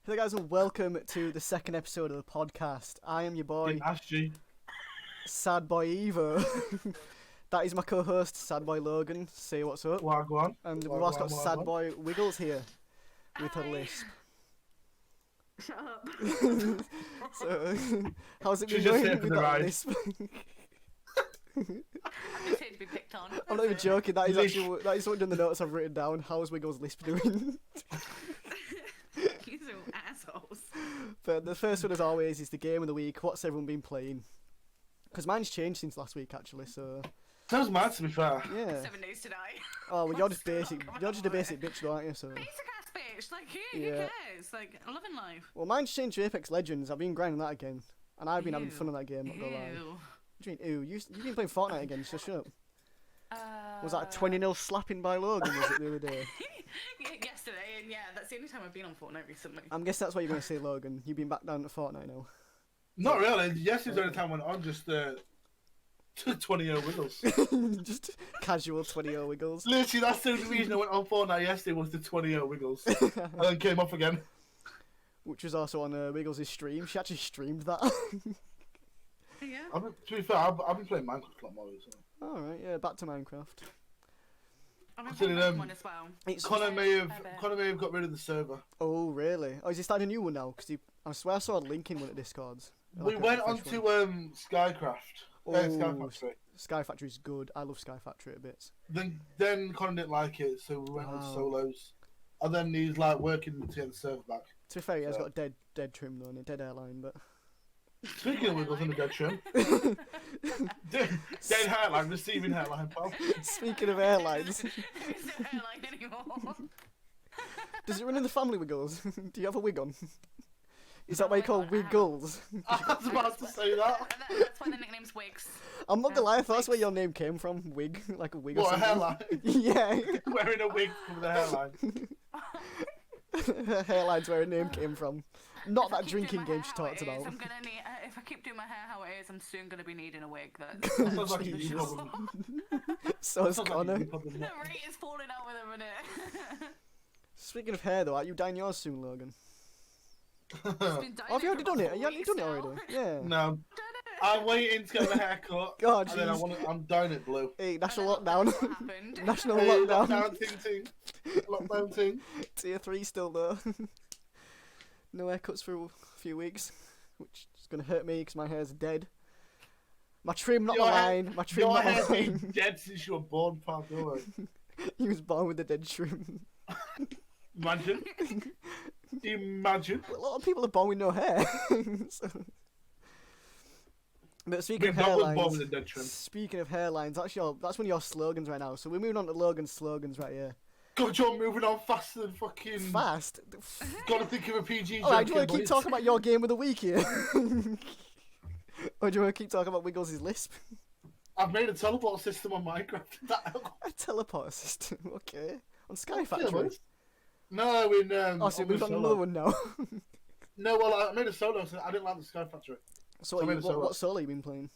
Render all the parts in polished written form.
Hello guys and welcome to the second episode of the podcast. I am your boy, Sadbois Evo. That is my co-host, Sadbois Logan. Say what's up. Wagwan. And we've also got Sadbois Wiggles here with her lisp. Shut up. So, how's it been She's just going here for with the that ride. lisp? I'm just here to be picked on. I'm not even joking, that is what in the notes I've written down. How's Wiggles' lisp doing? You two assholes. But the first one, as always, is the game of the week. What's everyone been playing? Because mine's changed since last week, actually, so... Sounds mad, to be fair. Yeah. 7 days to die. Oh, well, you're just Still basic. coming You're just a up with basic it. bitch, though, aren't you? So. Basic ass bitch. Like, who Yeah. cares? Like, I'm loving life. Well, mine's changed to Apex Legends. I've been grinding that again, and I've been having fun on that game. Not gonna lie. Ew. What do you mean? Ew, you've been playing Fortnite again. So shut up. Was that a Uh, 20-0 slapping by Logan? Was it the other day? Yesterday, and yeah, that's the only time I've been on Fortnite recently. I'm guessing that's what you're gonna say, Logan. You've been back down to Fortnite now. Not really. Yesterday's the only time when I'm just 20-year wiggles. Just casual 20-0 wiggles. Literally, that's the only reason I went on Fortnite yesterday was the 20-year wiggles. And then came off again. Which was also on Wiggles' stream. She actually streamed that. Yeah. To be fair, I've been playing Minecraft a lot more recently. Alright, yeah, back to Minecraft. I'm in Considering, Pokemon as well. It's Connor may have bet. got rid of the server. Oh, really? Oh, is he starting a new one now? Because I swear I saw a link in one of Discords. We Like a went on fresh to one. Skycraft. Sky Oh, Factory. Sky Factory's good. I love Sky Factory a bit. Then Connor didn't like it, so we went on Wow. solos. And then he's like working to get the server back. To be fair, he has So- got a dead trim though, and a dead airline, but... Speaking of wiggles in the dead trim. dead hairline, receiving hairline, pal. Speaking of airlines, There is no airline anymore. does it run in the family Wiggles? Do you have a wig on? Is that No, why you I call don't have- Wiggles? I was about to say that. That's why the nickname's Wigs. I'm not gonna lie, I thought that's where your name came from. Wig, like a wig or What, a something. hairline? Yeah. Wearing a wig with a hairline. Her hairline's where her name came from. Not If I that keep drinking doing my game she hair how talked it is, about. I'm gonna need. If I keep doing my hair how it is, I'm soon gonna be needing a wig. That's Sounds like a you Jesus. problem. So is Sounds like a Connor. you problem. the rate is falling out with a minute. Speaking of hair though, are you dyeing yours soon, Logan? It's been dying Oh, have you for already done it? about Have you 4 already done it weeks already? now. Yeah. No, Done it. I'm waiting to get my hair cut. God, And then jeez. I'm dyeing it blue. Hey, And national then lockdown. that's what happened. National Hey, lockdown. Lockdown ting ting. Lockdown ting. Tier 3 still though. No haircuts for a few weeks, which is gonna hurt me because my hair's dead. My trim, not Your my hair- line. My trim, Your not my hair's been line. dead since you were born, pal. Don't worry. He was born with a dead trim. Imagine. Imagine. A lot of people are born with no hair. So- But speaking Big of Bob was born with a hairlines, dead trim. speaking of hairlines, that's one of your slogans right now. So we're moving on to Logan's slogans right here. God, you're moving on faster than fucking. Fast. Gotta think of a PG joke. Alright, do you want here, to keep boys. talking about your game of the week here? Or do you want to keep talking about Wiggles' lisp? I've made a teleport system on Minecraft. A teleport system, okay. On Sky Yeah, Factory. boys. No, in Oh, so on we've the got solo. another one now. No, well, I made a solo, so I didn't like the Sky Factory. So I made a what solo. solo you been playing?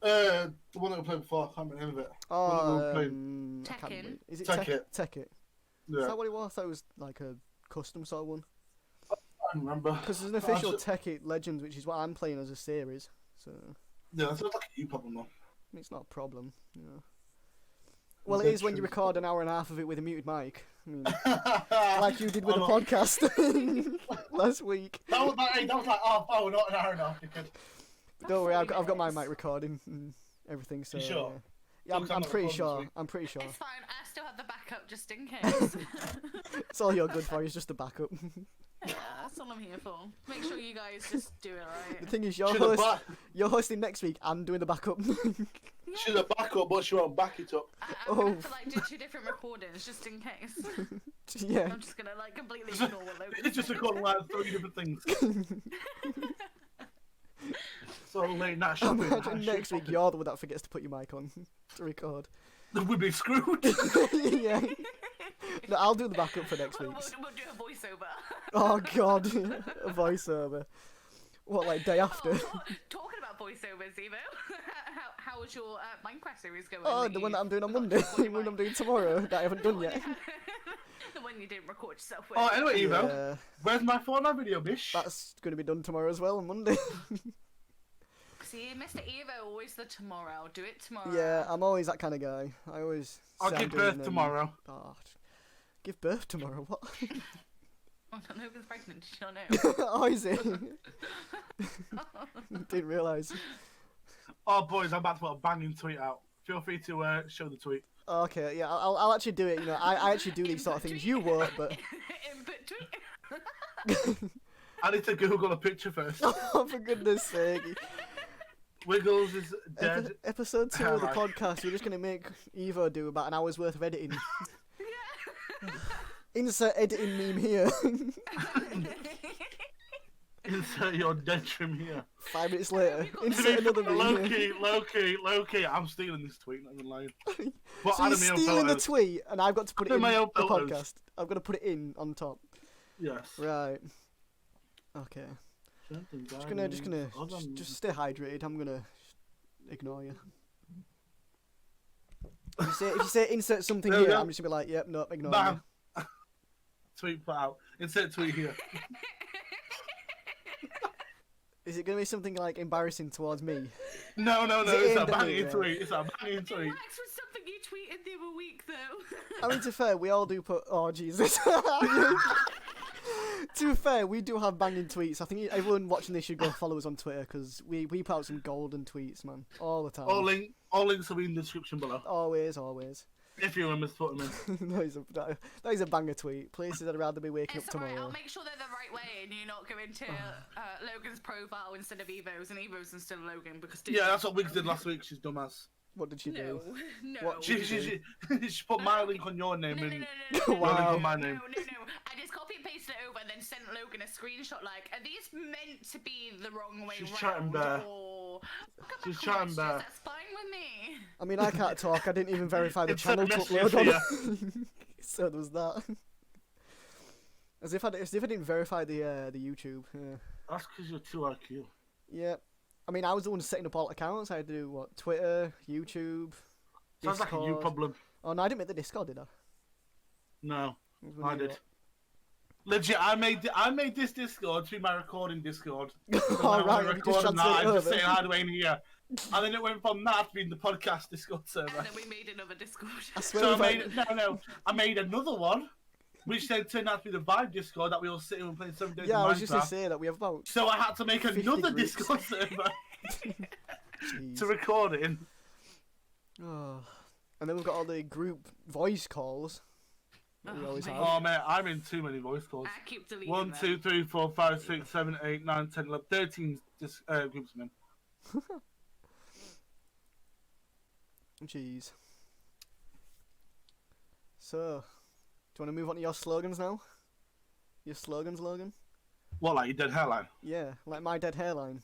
The one that we played before, I can't remember it. One that we played. I can't Tekken. remember. Is it Tekkit. Tekkit? Is Yeah, that what it was? I thought it was like a custom sort of one. I don't remember. Because there's an Oh, official so- Tekkit Legends, which is what I'm playing as a series. So Yeah, that's like a you problem though. it's not a problem, you know. Well, it is when you record an hour and a half of it with a muted mic. I mean, like you did with the I'm not- podcast last week. That was like half hour, not an hour and a half. Because Don't worry, I've 40 got my minutes. mic recording and everything. So You sure? yeah, Don't I'm sound pretty like a sure. phone this I'm pretty sure. It's fine. I still have the backup just in case. It's all you're good for. Is just a backup. Yeah, that's all I'm here for. Make sure you guys just do it The right. thing is, she's a, you're hosting next week and doing the backup. she's a backup, but she won't back it up. I'm gonna have to like do 2 different recordings just in case. Yeah. I'm just gonna like completely ignore what Logan It's just a call like 3 different things. So late night shopping. Imagine next week you're the one that forgets to put your mic on to record. We'd be screwed. Yeah. No, I'll do the backup for next We'll week's. do a voiceover. Oh god, a voiceover. What, like day after? Oh, talking about voiceovers, Evo. How was your Minecraft series going? Oh, the one that I'm doing on Monday. The one I'm doing tomorrow that I haven't done yet. The one one you didn't record yourself with. Oh, anyway, Evo, Yeah, where's my Fortnite video, bish? that's going to be done tomorrow as well on Monday. See, Mr. Evo, always the tomorrow. Do it tomorrow. Yeah, I'm always that kind of guy. I always. I'll say I'm give doing birth them. tomorrow. Oh, give birth tomorrow? What? Oh, no, Logan's pregnant. Did you not know? Oh, is it? Didn't realise. Oh, boys, I'm about to put a banging tweet out. Feel free to show the tweet. Okay, yeah, I'll actually do it. You know, I actually do these sort of things. You won't, but. Input tweet. I need to Google a picture first. Oh, for goodness sake. Wiggles is dead. Episode 2 of the Right. podcast, we're just going to make Evo do about an hour's worth of editing. Insert editing meme here. Insert your dead trim here. 5 minutes later, To be insert another meme here. Low key, I'm stealing this tweet, not even lying. But So you're adding my own stealing the photos. tweet, and I've got to put it Adding in my the own photos. podcast. I've got to put it in on top. Yes. Right. Okay. Just stay hydrated. I'm gonna ignore you. If you say insert something There we here, go. I'm just gonna be like, yep, nope, ignore Bam. you. Tweet put out. Insert tweet here. Is it gonna be something like embarrassing towards me? No, Is it it's a aimed at me, banging yeah? tweet. It's a banging It tweet. works with something you tweeted the other week, though. I mean, to be fair, we all do put. Oh Jesus. To be fair, we do have banging tweets. I think everyone watching this should go follow us on Twitter because we put out some golden tweets, man, all the time. All links will be in the description below. Always, always. If you remember to put them in. that is a banger tweet. Places I'd rather be waking It's up alright, tomorrow. I'll make sure they're the right way and you not go into Logan's profile instead of Evo's and Evo's instead of Logan because Yeah, that's what Wiggs did last week. She's dumbass. What did she no, do? no. What She put my link on your name no, no, and no, no, no, Wow. no, your link no, on my no, name. no, no. I just copy and pasted it over and then sent Logan a screenshot like, are these meant to be the wrong way She's round? chatting bare. Or... She's chatting bare. That's fine with me. I mean, I can't talk. I didn't even verify the It's channel a to message upload here. on. So there was that. As if I didn't verify the YouTube. Yeah. That's because you're too IQ. Yeah. I mean, I was the one setting up all accounts. I had to do what? Twitter, YouTube, Sounds like a you Discord. problem. Oh no, I didn't make the Discord, did I? No, It was when I you did. what? Legit, I made this Discord to be my recording Discord. Oh right, have you just transferred it I'm just over? saying hi to Wayne here. And then it went from that to being the podcast Discord server. And then we made another Discord. I swear So we've I made another one, which then turned out to be the Vibe Discord that we all sit in and play 7 days Yeah, I in was just gonna Minecraft. say that we have about So I had to make 50 another groups. Discord server jeez. to record in. Oh. And then we've got all the group voice calls that we Oh, always mate. have. Oh man, I'm in too many voice calls. I keep deleting 1, them. 2, 3, 4, 5, 6, 7, 8, 9, 10, 11, 13 groups of men. Jeez. So, do you want to move on to your slogans now? Your slogans, Logan? What, like your dead hairline? Yeah, like my dead hairline.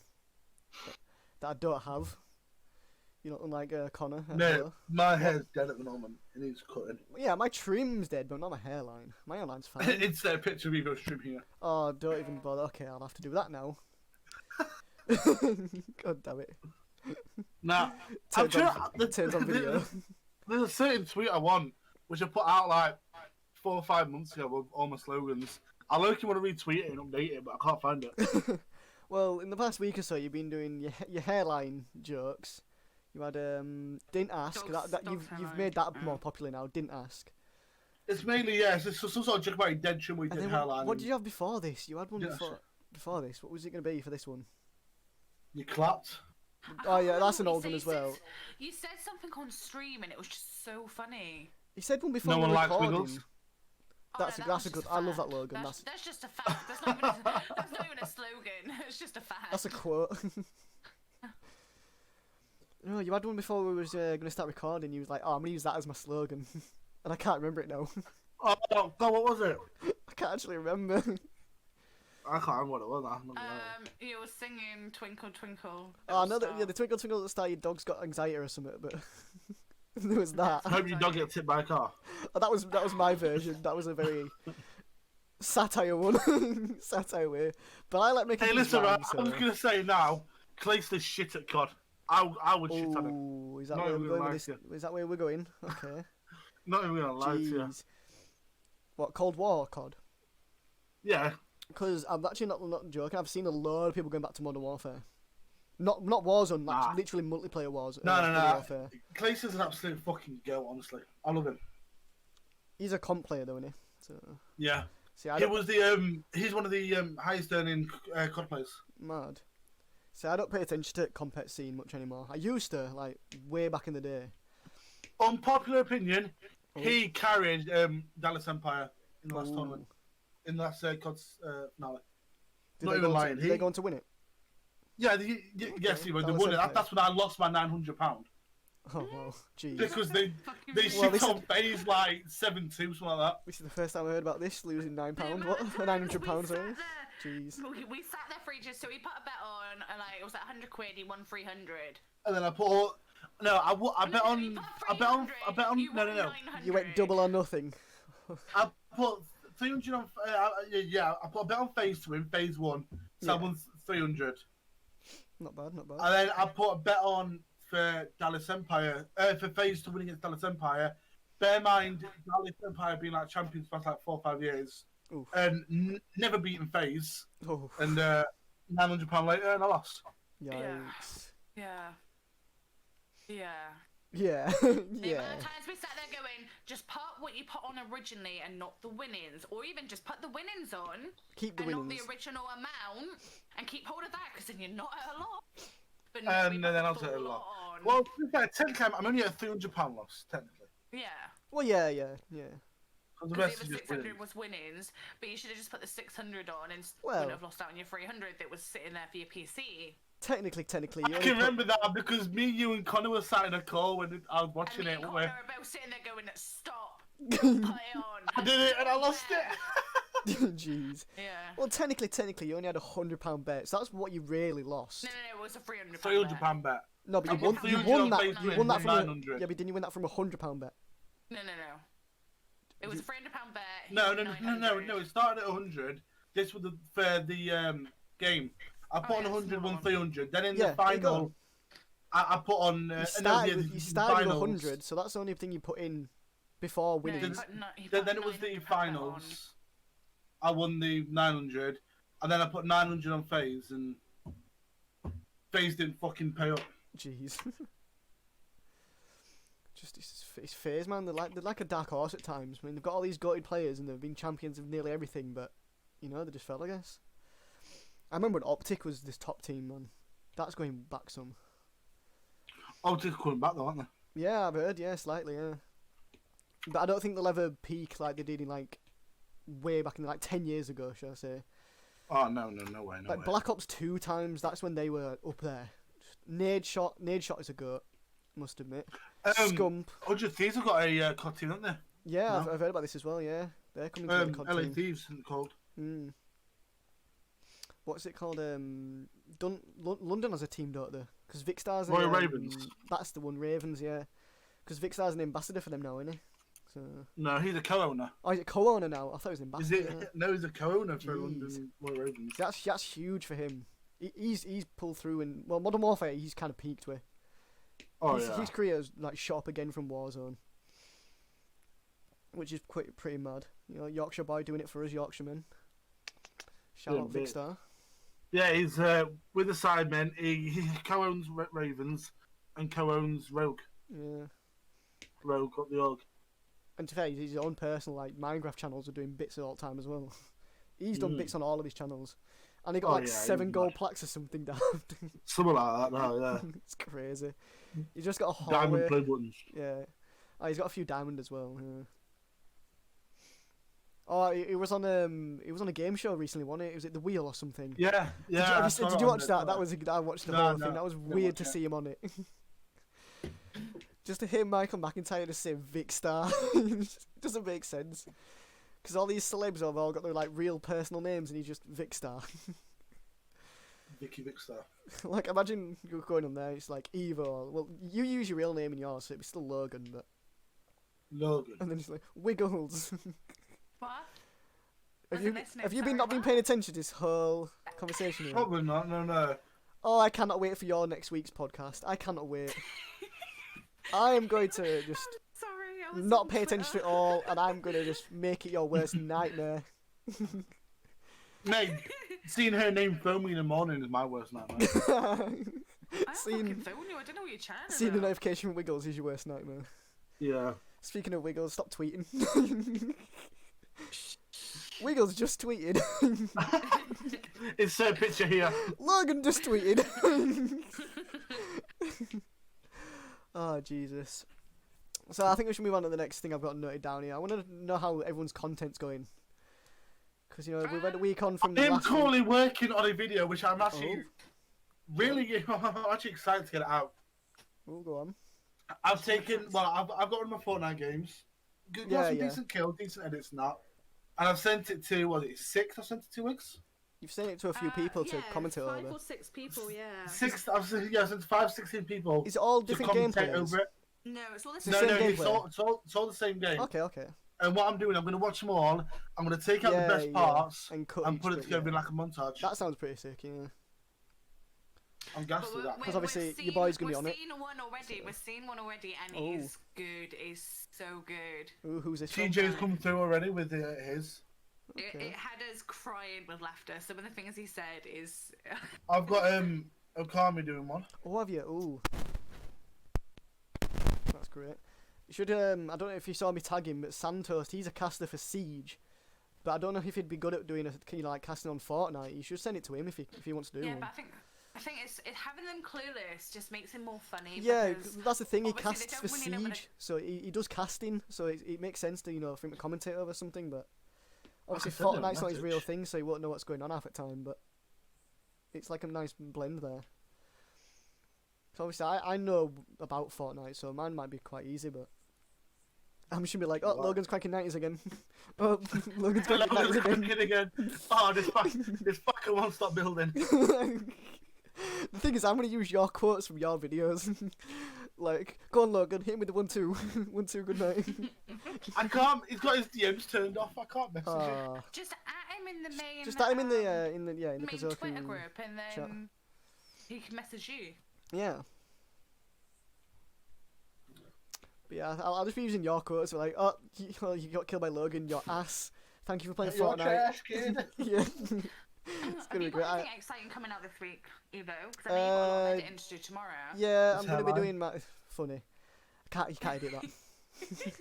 That I don't have. You know, unlike Connor. No, Hello. my hair's dead at the moment. It needs cutting. Yeah, my trim's dead, but not my hairline. My hairline's fine. It's a picture of Evo's trim here. Oh, don't even bother. Okay, I'll have to do that now. God damn it. Nah, I'm Turns on, trying, turns on video. There's a certain tweet I want, which I put out like 4 or 5 months ago with all my slogans. I look, you want to retweet it and update it, but I can't find it. Well, in the past week or so, you've been doing your hairline jokes. You had didn't ask. Dogs- That dogs you've hairline. made that more popular now. Didn't ask. It's mainly, yeah, it's some sort of joke about your dead trim with And your then dead hairline. what did you have before this? You had one Yeah, before this. What was it going to be for this one? You clapped. Oh yeah, that's an you old said- one as well. You said something on stream and it was just so funny. He said one before No the one likes recording. Wiggles. Oh, That's no, a that was good. just I love that fact. Logan. That's just a fact. That's not even a slogan. It's just a fact. That's a quote. No, you had one before we was going to start recording. You was like, "Oh, I'm going to use that as my slogan," and I can't remember it now. Oh, God, what was it? I can't actually remember. I can't remember what it was. I'm not gonna lie. You were singing Twinkle Twinkle. Oh, I know Little that. Yeah, the twinkle twinkle at the start. Your dog's got anxiety or something, but there was that. I hope your dog gets hit by a car. Oh, that was my version. That was a very satire one, satire way. But I like making. Hey, things listen, rhyme, right, I'm just going to say now, Clay's the shit at COD. I would shit on him. Oh, is that Not where even we're going gonna with lie this? Is that where we're going? Okay. Not even going to lie to you. Jeez. What, Cold War COD? Yeah. Because I'm actually not joking. I've seen a lot of people going back to Modern Warfare. Not Warzone, like literally multiplayer wars. No. Warfare. Clayton's an absolute fucking girl, honestly. I love him. He's a comp player, though, isn't he? So, yeah. see, he's one of the highest earning COD players. Mad. See, I don't pay attention to compet scene much anymore. I used to, like, way back in the day. Unpopular opinion, he carried Dallas Empire in the last tournament. In the last COD's finale. Not even lying. Did they go on to win it? Yeah, yes, he was. They won it. That's when I lost my £900. Oh, well, jeez. Because they shipped on phase like 7-2, something like that. This is the first time I heard about this, losing £9. What? £900, sorry? Jeez. We sat there for ages, so we put a bet on, and like, it was like 100 quid, he won 300. And then I put... No, I bet on... No. You went double or nothing. I put 300 on... I put a bet on phase 2 in phase 1, so I won 300. Not bad. And then I put a bet on for Dallas Empire, for phase 2 winning against Dallas Empire. Bear in mind, Dallas Empire being like champions for like 4 or 5 years. Oof. And never beaten phase. Oh. And £900 later, and I lost. Yikes. Yeah. Yeah. The amount of times we sat there going, just put what you put on originally and not the winnings, or even just put the winnings on, Keep the and winnings. not the original amount, and keep hold of that, because then you're not at a loss. But And then I'll take a lot. Well, to be fair, technically, I'm only at a £300 loss, technically. Yeah. Well, yeah. The Because rest it is was just 600 winnings. was winnings, but you should have just put the 600 on and Well- wouldn't have lost out on your 300 that was sitting there for your PC. Technically, you I only can remember that because me, you, and Connor were sat in a call when I was watching And me it. and weren't Connor we? are both sitting there going, stop, put it on. I did it and I lost it. Jeez. Yeah. Well, technically, you only had £100 bet, so that's what you really lost. No, it was a 300 £300 bet. No, but I you won, won you 300 won on that. Facebook You won that and from 900. yeah, but didn't you win that from £100 bet? No. It was a £300 bet. he No. won 900. It started at 100. This was for the game. I put on 100, won 300. Then in the Yeah, there you go. final, I put on. You started with 100, so that's the only thing you put in before No, winning. Then it was the £900 finals. I won the 900, and then I put 900 on FaZe, and FaZe didn't fucking pay up. Jeez. Just it's FaZe, man. They're like a dark horse at times. I mean, they've got all these goated players and they've been champions of nearly everything, but you know they just fell, I guess. I remember when Optic was this top team, man. That's going back some. Optic's coming back though, aren't they? Yeah, I've heard. Yeah, slightly. Yeah, but I don't think they'll ever peak like they did in like way back in like 10 years ago, shall I say? Oh no way, no Like way. Black Ops 2 times. That's when they were up there. Nade shot is a goat. Must admit. Scump. 100 Thieves have got a COD team, haven't they? Yeah, No. I've heard about this as well. Yeah, they're coming to the COD LA team. Thieves, isn't it called? What's it called? London has a team, don't they? Because Vicstar's Royal Ravens. That's the one, Ravens. Yeah, because Vicstar's an ambassador for them now, isn't he? So. No, he's a co-owner. Oh, he's a co-owner now. I thought he was an Is ambassador. it? Yeah. No, he's a co-owner for Jeez. London Royal Ravens. That's huge for him. He's pulled through, and well, Modern Warfare he's kind of peaked with. Oh his, yeah. his career's like shot up again from Warzone, which is pretty mad. You know, Yorkshire boy doing it for us Yorkshiremen. Shout Yeah, out bit. Vicstar. Yeah, he's with the Sidemen. He co-owns Ravens and co-owns Rogue. Yeah. Rogue got the org. And to be fair, his own personal like Minecraft channels are doing bits all the time as well. He's done bits on all of his channels, and he got like 7 gold plaques or something down. Something like that now, yeah. It's crazy. He's just got a hallway. Diamond play buttons. Yeah. Oh, he's got a few diamond as well. Yeah. Oh, he was on a game show recently, wasn't it? Was it The Wheel or something? Yeah, yeah. Did you watch that? I watched the whole thing. That was didn't weird to watch it. see him on it. Just to hear Michael McIntyre just say Vicstar doesn't make sense. Because all these celebs have all got their like real personal names, and he's just Vicstar. Vicky Vicstar. Like, imagine you're going on there. It's like Evo. Well, you use your real name in yours, so it'd be still Logan, but. Logan. And then it's like Wiggles. What? Have Wasn't listening, you sorry, not been what? paying attention to this whole conversation here? Probably not. No. Oh, I cannot wait for your next week's podcast. I cannot wait. I am going to just. Sorry, hours. not on pay attention Twitter. at all, and I'm gonna just make it your worst nightmare. Mate, seeing her name phone me in the morning is my worst nightmare. I don't seeing fucking phone you. I don't know what you're chatting seeing the about. notification from Wiggles is your worst nightmare. Yeah. Speaking of Wiggles, stop tweeting. Wiggles just tweeted. Insert picture here. Logan just tweeted. Oh, Jesus. So I think we should move on to the next thing I've got noted down here. I want to know how everyone's content's going. Because, you know, we've had a week on from I'm last week. currently working on a video which I'm actually really I'm actually excited to get it out. Oh, go on. I've taken, I've got one of my Fortnite games. Got some decent kills, decent edits and that. And I've sent it to, what is it, 6? I've sent it to 2 weeks? You've sent it to a few people to comment it 5 over. or 6 people, yeah. 6, I've sent 5, 16 people. Is it all to different commentate gameplays? over it. No, it's all the It's the same. No, same it's gameplay? it's all the same game. Okay, okay. And what I'm doing, I'm going to watch them all. I'm going to take out the best parts And cut and each put it bit, together yeah. in like a montage. That sounds pretty sick, yeah. I'm gassed with that. Because obviously your boy's gonna be on it. We've seen one already. We've seen one already, and Oh. he's good. He's so good. Ooh, who's this from? TJ's come through already with his. Okay. It had us crying with laughter. Some of the things he said is. I've got Okami doing one. Oh, have you? Ooh. That's great. You should, I don't know if you saw me tag him, but Santos, he's a caster for Siege. But I don't know if he'd be good at doing like casting on Fortnite. You should send it to him if he wants to do Yeah, one. but I think it's having them clueless just makes him more funny. Yeah, because that's the thing. He obviously they casts for don't really know what Siege, so he does casting. So it makes sense to for him to commentate over something. But obviously send him a Fortnite's not his real message. thing, so he won't know what's going on half the time. But it's like a nice blend there. So obviously I know about Fortnite, so mine might be quite easy. But I'm just gonna be like, oh, Wow. Logan's cracking 90s again. Oh, Logan's cracking 90s again. again. Oh, this fucker won't stop building. The thing is, I'm gonna use your quotes from your videos. Like, go on, Logan, hit me with the 1-2, 1-2, good night. I can't. He's got his DMs turned off. I can't message him. Ah, just at him in the main. just add him in the main Kazoku Twitter group, and then chat. he can message you. Yeah. But yeah, I'll just be using your quotes. Like, oh, you got killed by Logan, your ass. Thank you for playing You're Fortnite. trash, kid. Yeah. It's Have gonna you be got great. anything exciting coming out this week, Evo? Because I know you've got a lot of editing to do tomorrow. Yeah, I'm His gonna be hairline. doing my funny. You can't edit that.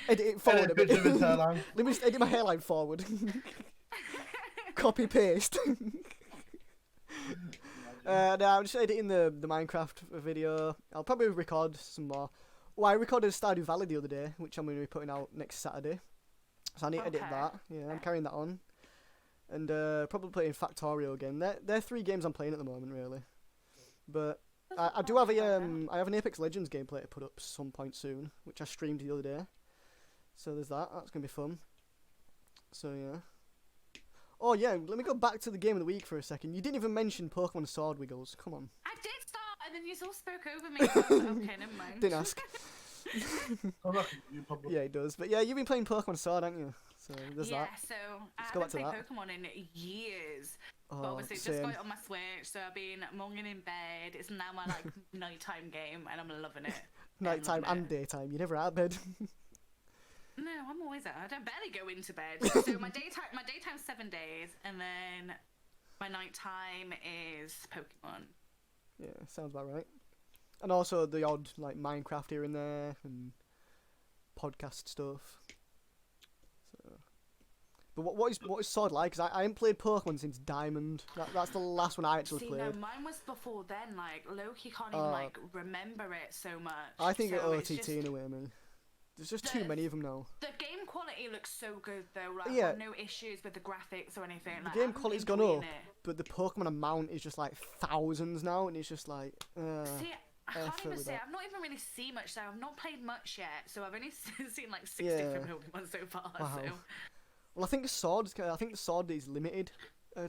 Edit it forward a Edit a picture of his bit. hairline. Let me just edit my hairline forward. Copy paste. No, I'm just editing the Minecraft video. I'll probably record some more. Oh, I recorded Stardew Valley the other day, which I'm going to be putting out next Saturday. So I need to edit Okay. that. Yeah, I'm carrying that on. And probably playing Factorio again. They're 3 games I'm playing at the moment, really. But I do have I have an Apex Legends gameplay to put up some point soon, which I streamed the other day. So there's that. That's going to be fun. So yeah. Oh yeah, let me go back to the game of the week for a second. You didn't even mention Pokemon Sword, Wiggles. Come on. I did start, and then you all spoke over me. So I was like, okay, never mind. Didn't ask. I reckon you probably. Yeah, it does. But yeah, you've been playing Pokemon Sword, haven't you? So there's Yeah, that. so I go back haven't to played that. Pokemon in years. But Oh, obviously, just same. got it on my Switch, so I've been monging in bed. It's now my like nighttime game, and I'm loving it. Nighttime loving and it. daytime. You're never out of bed. No, I'm always out. I don't barely go into bed. So my daytime's 7 days, and then my nighttime is Pokemon. Yeah, sounds about right. And also the odd like Minecraft here and there and podcast stuff. So, but what is Sword like? Because I haven't played Pokemon since Diamond. That's the last one I actually See, played. no, mine was before then. Like Loki can't even Oh. like remember it so much. I think so it's it's OTT just- in a way, man. There's just too The- many of them now. The game quality looks so good though. Like, Yeah. I've got no issues with the graphics or anything. Like, game I'm quality's gone enjoying up. it. But the Pokemon amount is just like thousands now, and it's just like. See, I can't effort even with say that. I've not even really seen much. So I've not played much yet. So I've only seen like 6 Yeah. different Pokemon so far. Wow. So Well, I think the Sword is limited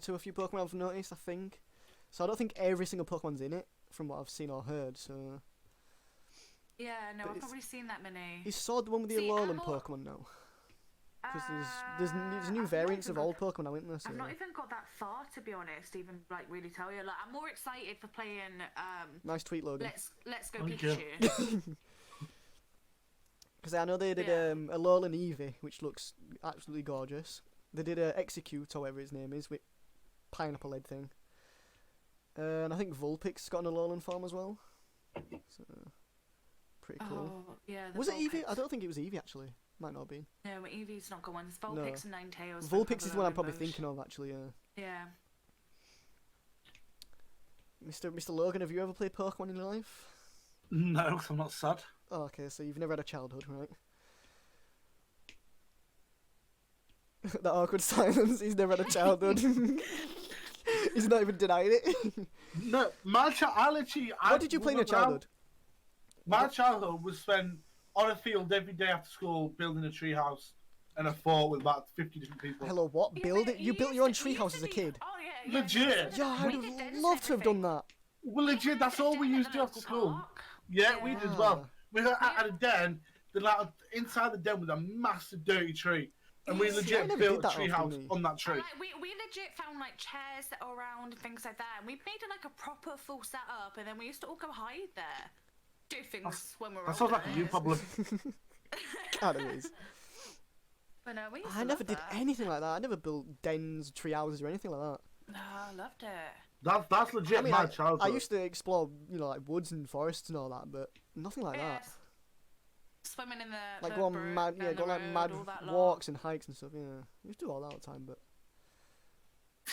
to a few Pokemon I've noticed. I think. So I don't think every single Pokemon's in it, from what I've seen or heard. So yeah, no, But I've it's- not really seen that many. is Sword the one with the See, Alolan I'm more- Pokemon now? Because there's I've new not variants even of old got- Pokemon now, isn't there? So. I've not even got that far to be honest. Even like really tell you. Like I'm more excited for playing. Nice tweet, Logan. Let's go Thank you. Pikachu. Because I know they did Yeah. a Alolan Eevee, which looks absolutely gorgeous. They did a Execute, or whatever his name is, with pineapple head thing. And I think Vulpix got an Alolan form as well. So, pretty cool. Oh, yeah. Was it Eevee? Vulpix. I don't think it was Eevee, actually. Might not have been. No, Eevee's not got one. It's Vulpix No. and Ninetales. Vulpix is the one I'm probably thinking of, actually, yeah. Yeah. Mr. Logan, have you ever played Pokemon in your life? No, 'cause I'm not sad. Oh, okay, so you've never had a childhood, right? That awkward silence, he's never had a childhood. He's not even denying it. No, I literally. What did you play in your childhood? My childhood was spent on a field every day after school building a treehouse and a fort with about 50 different people. Hello, what? Build it? You built your own treehouse as a kid? Oh, yeah. Legit. Yeah, I'd have loved to have done that. Well, legit, that's all we used to do after school. Yeah, we did as well. We had a den. Inside the den was a massive dirty tree. And we See, I legit never built did a that often, treehouse me. on that tree. Like, we legit found like chairs that are around and things like that, and we made it like a proper full setup, and then we used to all go hide there, do things when we were. That sounds like a older. you problem. Kind of is. But no, we used I to never love did that. anything like that. I never built dens, tree houses, or anything like that. No, I loved it. That's legit I mean, my childhood. I used to explore, like woods and forests and all that, but nothing like that. Yes. Swimming in the Like the go on brook mad, down go the on like road, mad all that lot. walks and hikes and stuff. Yeah, I used to do all that all the time, but.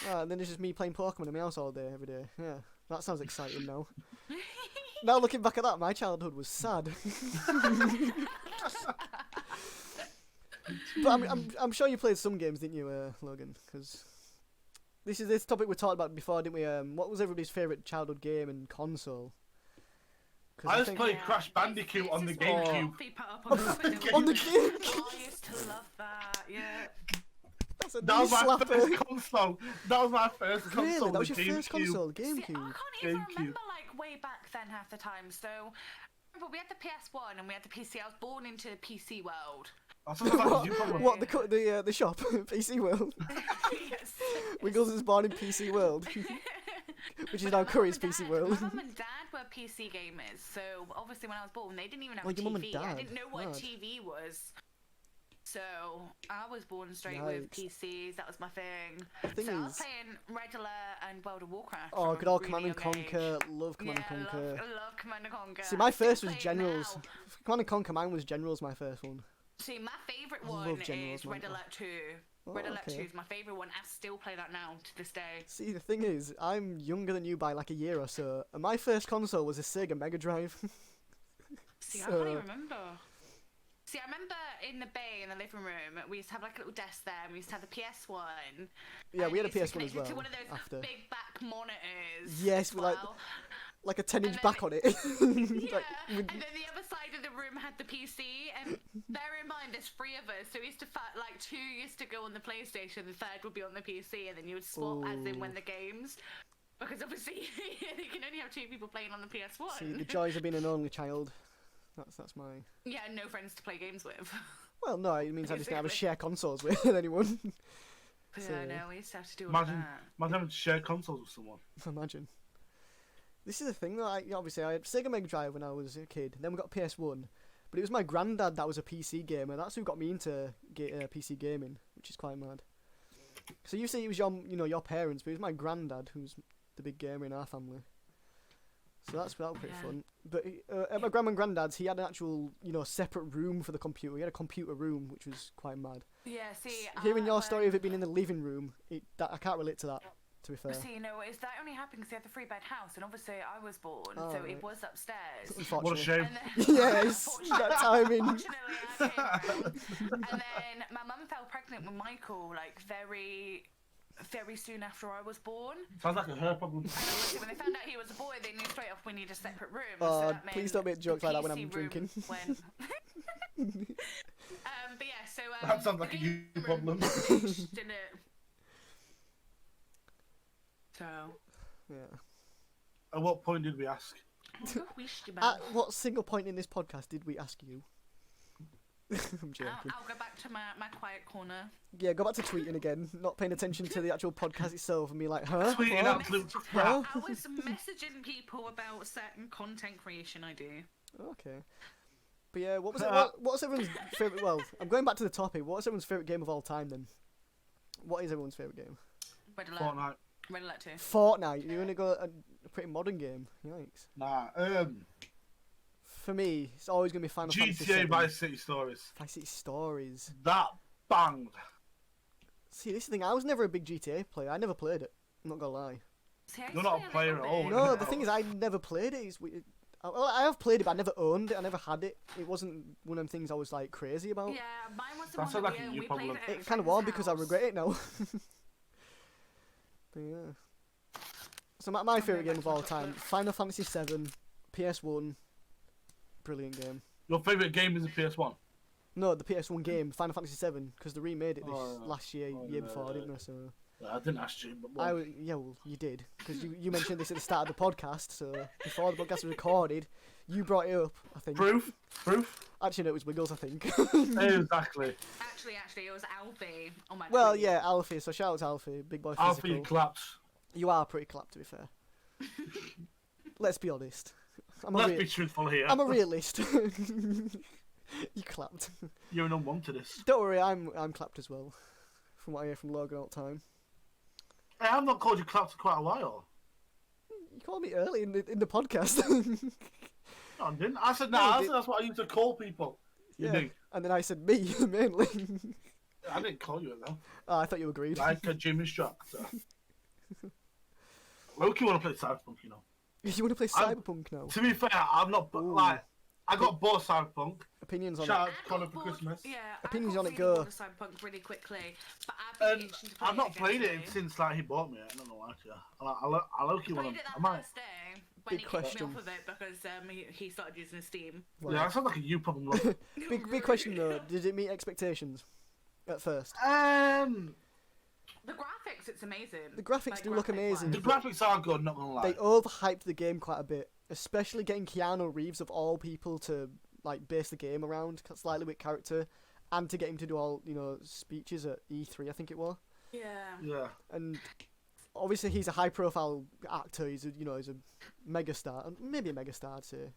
And then it's just me playing Pokemon in my house all day, every day. Yeah, that sounds exciting now. Now looking back at that, my childhood was sad. But I'm sure you played some games, didn't you, Logan? Because this topic we talked about before, didn't we? What was everybody's favourite childhood game and console? 'Cause I just think- played Crash Bandicoot on the This is what GameCube. Sophie put up on the On the video. GameCube. I used to love that. Yeah. That's a That was knee my slapper. first console. That was my first console. Really? That was the your first GameCube. console, See, I GameCube. can't even GameCube. remember like way back then half the time. So, remember we had the PS1 and we had the PC. I was born into the PC world. That sounds like a you problem. What the shop PC World? Yes. Wiggles is born in PC World, which is now Curry's PC World. My mum and dad were PC gamers, so obviously when I was born, they didn't even have Oh, a your mum and TV. I dad? didn't know what a Mad. TV was. So I was born straight with Yikes. PCs. That was my thing. The thing So I was is, playing Red Alert and World of Warcraft. oh, from good old really Command and young age. Conquer. Love Command Yeah, and Conquer. love Command and Conquer. See, my I still first was play it Generals. now. Command and Conquer, mine was Generals. My first one. See, my favourite I one love Generals, is man. Red Alert 2. Oh, Red Alert okay. 2 is my favourite one. I still play that now to this day. See, the thing is, I'm younger than you by like a year or so, and my first console was a Sega Mega Drive. See, I can't even So- remember. See, I remember in the bay in the living room, we used to have like a little desk there, and we used to have the PS1. Yeah, and we had a it used to PS1 as connect it well. To one of those After, big back monitors. Yes, as with, like, well. like a 10-inch and then back on it. Yeah, Like, with- and then the other side of the room had the PC, and bear in mind there's three of us, so we used to like two used to go on the PlayStation, the third would be on the PC, and then you would swap as in when Ooh. the games, because obviously you can only have two people playing on the PS1. See, the joys of being an only child. That's my. Yeah, no friends to play games with. Well, no, it means I just didn't have a Basically. share consoles with anyone. Yeah, So- no, we used to have to do all of Imagine, that. imagine having to share consoles with someone. Imagine. This is the thing, like, obviously I had Sega Mega Drive when I was a kid, then we got PS1, but it was my granddad that was a PC gamer. That's who got me into PC gaming, which is quite mad. So you say it was your parents, but it was my granddad who's the big gamer in our family. So that was pretty Yeah. fun. But at my grandma and granddad's, he had an actual, separate room for the computer. He had a computer room, which was quite mad. Yeah, see, Hearing your story of it being in the living room, I can't relate to that, to be fair. See, no, is that only happened because they had the 3-bed house, and obviously I was born, Oh, so right. it was upstairs. What a Unfortunately. shame. And then, Yes, that timing. Unfortunately, I came around. And then my mum fell pregnant with Michael, like very, very soon after I was born. Sounds like a her problem. And obviously, when they found out he was a boy, they knew straight off we need a separate room. Oh, so that meant please don't make jokes the like that when PC I'm room drinking. went- but yeah, so That sounds like the a you game problem. changed, didn't it? So. Yeah. At what point did we ask? At what single point in this podcast did we ask you? I'm joking. I'll go back to my quiet corner. Yeah, go back to tweeting again, not paying attention to the actual podcast itself and be like, huh? Tweeting What? absolute Huh? crap. I was messaging people about certain content creation I do. Okay. But yeah, what was it? What's everyone's favourite? Well, I'm going back to the topic. What's everyone's favourite game of all time then? What is everyone's favourite game? Red Alert. Fortnite. Red Alert 2. Fortnite. You're gonna go a pretty modern game. Yikes. Nah. For me, it's always gonna be Final Fantasy VII. GTA Vice City Stories. Vice City Stories. That banged. See, this is the thing. I was never a big GTA player. I never played it. I'm not gonna lie. See, I used You're to not play a player little at all, bit. No, the thing is, I never played it. It's weird. I have played it, but I never owned it. I never had it. It wasn't one of them things I was like crazy about. Yeah, mine was the That's one like that a we you played problem. at It kind of friend's was because I house. regret it now. But yeah. So my favourite game of all time, Final Fantasy VII, PS1, brilliant game. Your favourite game is the PS1? No, the PS1 game, Final Fantasy VII, because they remade it this Oh, yeah. last year, Oh, year yeah, before, yeah. didn't they? So I didn't ask you, but well, yeah, well, you did, because you mentioned this at the start of the podcast. So before the podcast was recorded, you brought it up. I think. proof. Actually, no, it was Wiggles. I think. Exactly. Actually, it was Alfie on my Well, tweet. yeah, Alfie. So shout out to Alfie, big boy Alfie physical. clapped. You are pretty clapped, to be fair. Let's be honest. Let's be truthful here. I'm a realist. You clapped. You're an unwanted this. Don't worry, I'm clapped as well. From what I hear from Logan all the time. Hey, I've not called you clapped for quite a while. You called me early in the podcast. No, I didn't. I said, No, nah, you I did. said that's what I used to call people. You Yeah. do. And then I said me mainly. I didn't call you it though. Oh, I thought you agreed. Like a Jimmy Struck. So. Loki want to play Cyberpunk, you know. You want to play I'm- Cyberpunk now? To be fair, I'm not Ooh. like I got bored of Cyberpunk. Opinions on Shout it? out to I Colin got for bored- Christmas. Yeah, Opinions I got on it, really go. bored of Cyberpunk really quickly, but I've been And itching to play I've not it played again it today. since like he bought me. I don't know why. I Loki Played want it to. I that might. first day when Big he kicked question. me off of it because he started using Steam. Wow. Yeah, that sounds like a you problem. Look. Big question though. Did it meet expectations at first? The graphics, it's amazing. The graphics do look graphic-wise. amazing. The graphics are good. Not gonna lie. They overhyped the game quite a bit, especially getting Keanu Reeves of all people to like base the game around slightly with character, and to get him to do all speeches at E3, I think it was. Yeah. Yeah. And obviously he's a high-profile actor. He's a megastar, maybe a megastar, I'd say.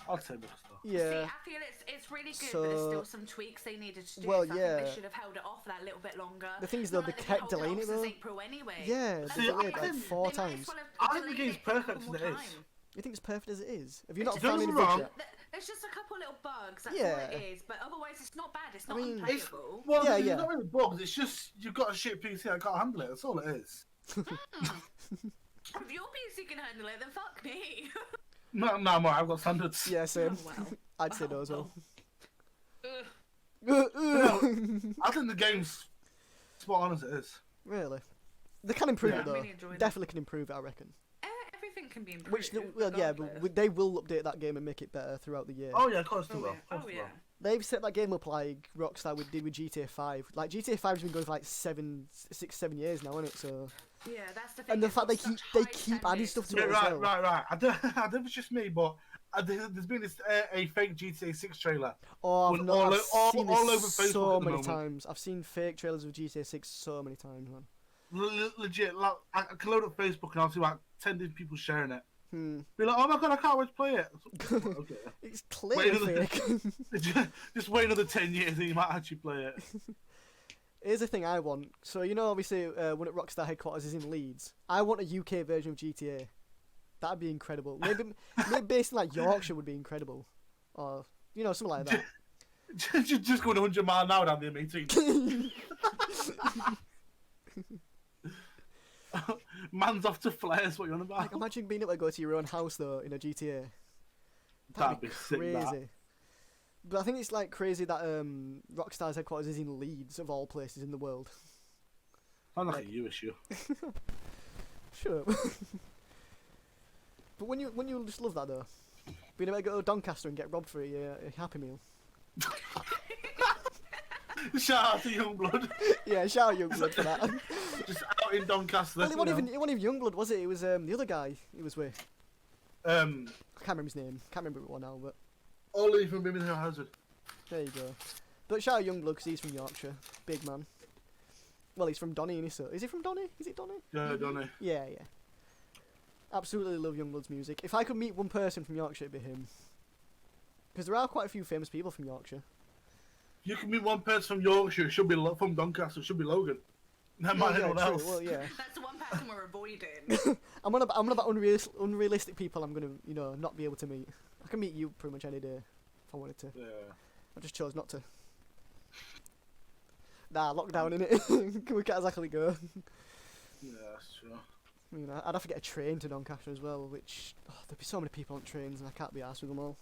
I'll say this though. See, Yeah. I feel it's really good, So- but there's still some tweaks they needed to do. Well, so I think yeah. they should have held it off that little bit longer. The thing is, Not though, like they they've kept held it delaying off it, since though. April anyway. Yeah, That's they See, delayed I like think 4 They might as times. well have I think the delayed game's it a couple perfect as more it is. times. You think it's perfect as it is? Have you not It's found just any wrong. bugs yet? There's just a couple little bugs. That's Yeah. all it is. But otherwise, it's not bad. It's I not mean, It's, unplayable. well, Yeah, it's yeah. not really bugs. It's just you've got a shit PC that can't handle it. That's all it is. If your PC can handle it, then fuck me. No, more. I've got standards. Yeah, same. Oh, well. I'd say no as well. Ugh. I think the game's spot on as it is. Really? They can improve Yeah. it though. Really enjoyed it. Definitely can improve it, I reckon. Everything can be improved. Which, they will update that game and make it better throughout the year. Oh yeah, of course they Oh, will. yeah. Of course Oh, they yeah. will. They've set that game up like Rockstar did with GTA 5. Like GTA 5's been going for like 6-7 years now, isn't it? So Yeah, that's the thing. and the it's fact got they keep such they high keep adding standards. stuff to Yeah, it as right. well. I don't know if it's just me, but there's been this a fake GTA 6 trailer. Oh, Well, I've all seen all this over Facebook so at the many moment. times. I've seen fake trailers of GTA 6 so many times, man. Legit, like, I can load up Facebook and I'll see like 10 different people sharing it. Hmm. Be like, oh my god, I can't wait to play it. Okay. It's clearly Wait, fake. just wait another 10 years and you might actually play it. Here's the thing I want. So obviously, when at Rockstar headquarters is in Leeds, I want a UK version of GTA. That'd be incredible. Maybe based in like Yorkshire would be incredible, or something like that. just going 100 miles an hour down the M18. Man's off to flares, what you on about? Like, imagine being able to go to your own house though in a GTA. That'd be sick, crazy. that. But I think it's like crazy that Rockstar's headquarters is in Leeds of all places in the world. Sounds like Like- a you issue. Shut up. But when you just love that though, being able to go to Doncaster and get robbed for a Happy Meal. Shout out to Youngblood. Yeah, shout out Youngblood for that. Just out in Doncaster. Well, it wasn't even Youngblood, was it? It was the other guy he was with. I can't remember his name. Can't remember it one now, but Ollie from Birmingham Hazard. there you go. But shout out Youngblood because he's from Yorkshire. Big man. Well, he's from Donny, so is he from Donny? Is it Donny? Yeah, Donny. Yeah. Absolutely love Youngblood's music. If I could meet one person from Yorkshire, it'd be him. Because there are quite a few famous people from Yorkshire. You can meet one person from Yorkshire. It should be from Doncaster. It should be Logan. Never mind anyone true. else. Well, yeah. That's the one person we're avoiding. I'm on about unrealistic people. I'm gonna, not be able to meet. I can meet you pretty much any day if I wanted to. Yeah. I just chose not to. Nah, lockdown innit? We can't exactly go. Yeah, that's true. I'd have to get a train to Doncaster as well, which there'd be so many people on trains, and I can't be arsed with them all.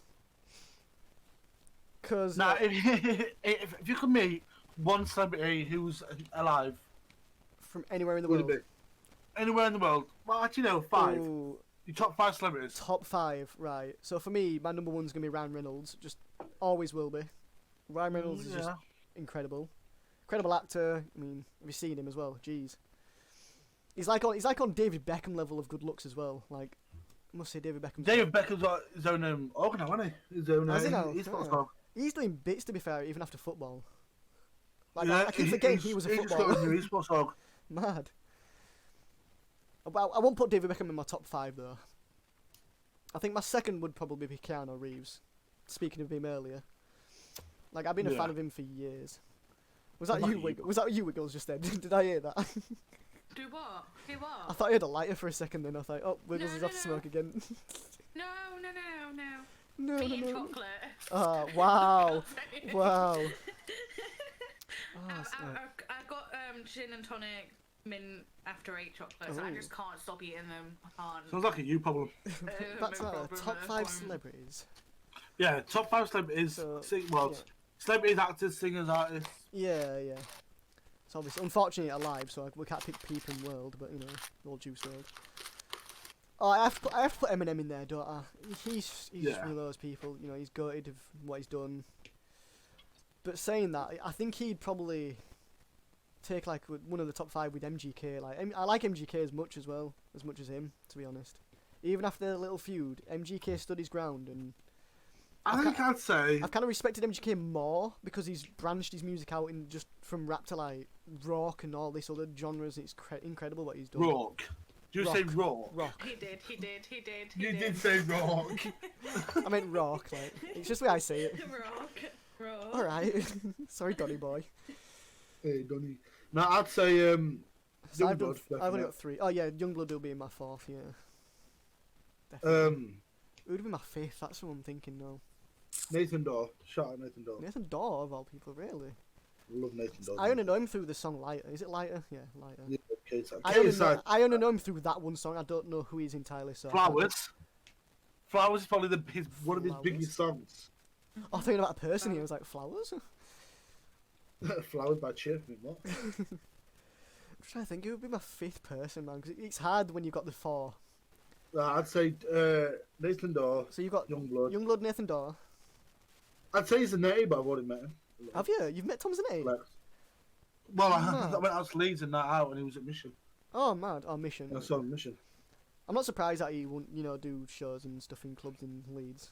Cause Now, if you could meet one celebrity who's alive from anywhere in the would world, it be? Anywhere in the world. Well, actually, no, 5. Ooh, Your top 5 celebrities. top 5, right? So for me, my number one's gonna be Ryan Reynolds. Just always will be. Ryan Reynolds is just incredible. Incredible actor. I mean, have you seen him as well? Jeez. He's like on David Beckham level of good looks as well. Like, I must say David Beckham. David Beckham's got his own organ now, hasn't he? His own. Has he now? He's got Yeah. dog. He's doing bits, to be fair, even after football. Like, Yeah, I keep forgetting he was a He's got footballer. his new esports dog. Mad. Well, I won't put David Beckham in my top 5 though. I think my second would probably be Keanu Reeves. Speaking of him earlier, like I've been a fan of him for years. Was that you, Wiggles? Was that you, Wiggles? Just then? Did I hear that? Do what? Do what? I thought I had a lighter for a second. Then I thought, oh, Wiggles is off to no. smoke again. No. No. Tea and chocolate. Oh wow, Sorry. wow. Oh, I got gin and tonic mint after 8 chocolates. I Ooh. just can't stop eating them. I can't. Sounds like a you problem. That's no like problem, top that's 5 fine. celebrities. Yeah, top 5 celebrities. So, Celebrities, actors, singers, artists. Yeah. It's obviously, unfortunately, alive, so we can't pick people in world, but all Juice WRLD. Oh, I have to put Eminem in there, don't I? He's just one of those people. He's gutted of what he's done. But saying that, I think he'd probably take like one of the top 5 with MGK. Like I like MGK as much as him, to be honest. Even after their little feud, MGK stood his ground, and I'd say I've kind of respected MGK more because he's branched his music out in just from rap to like rock and all this other genres. It's incredible what he's done. rock. Do you say rock? Rock. He did. You did say rock. I meant rock. Like it's just the way I say it. Rock. All right. Sorry, Donny boy. Hey, Donny. No, I'd say So I've Youngblood, only got 3. Oh yeah, Youngblood will be in my 4th. Yeah. Definitely. Who would be my 5th? That's what I'm thinking now. Nathan Dawe. Shout out Nathan Dawe. Nathan Dawe of all people, really. I love Nathan Dawe. I only know him through the song Lighter. Is it Lighter? Yeah, Lighter. Yeah, K-side. I only know him through that one song. I don't know who he's entirely. So Flowers. Flowers is probably one of his Flowers? biggest songs. I was thinking about a person here. I was like, Flowers? Flowers by Chip. What? I'm trying to think. Who would be my 5th person, man? Because it's hard when you've got the 4. I'd say Nathan Dawe. So you've got Youngblood. Nathan Dawe. I'd say he's a native, but I've already met him. Have you? You've met Tom Zanetti? Well, Mad. I went out to Leeds and night out, and he was at Mission. Oh, mad. Oh, Mission. And I saw him at Mission. I'm not surprised that he won't, do shows and stuff in clubs in Leeds.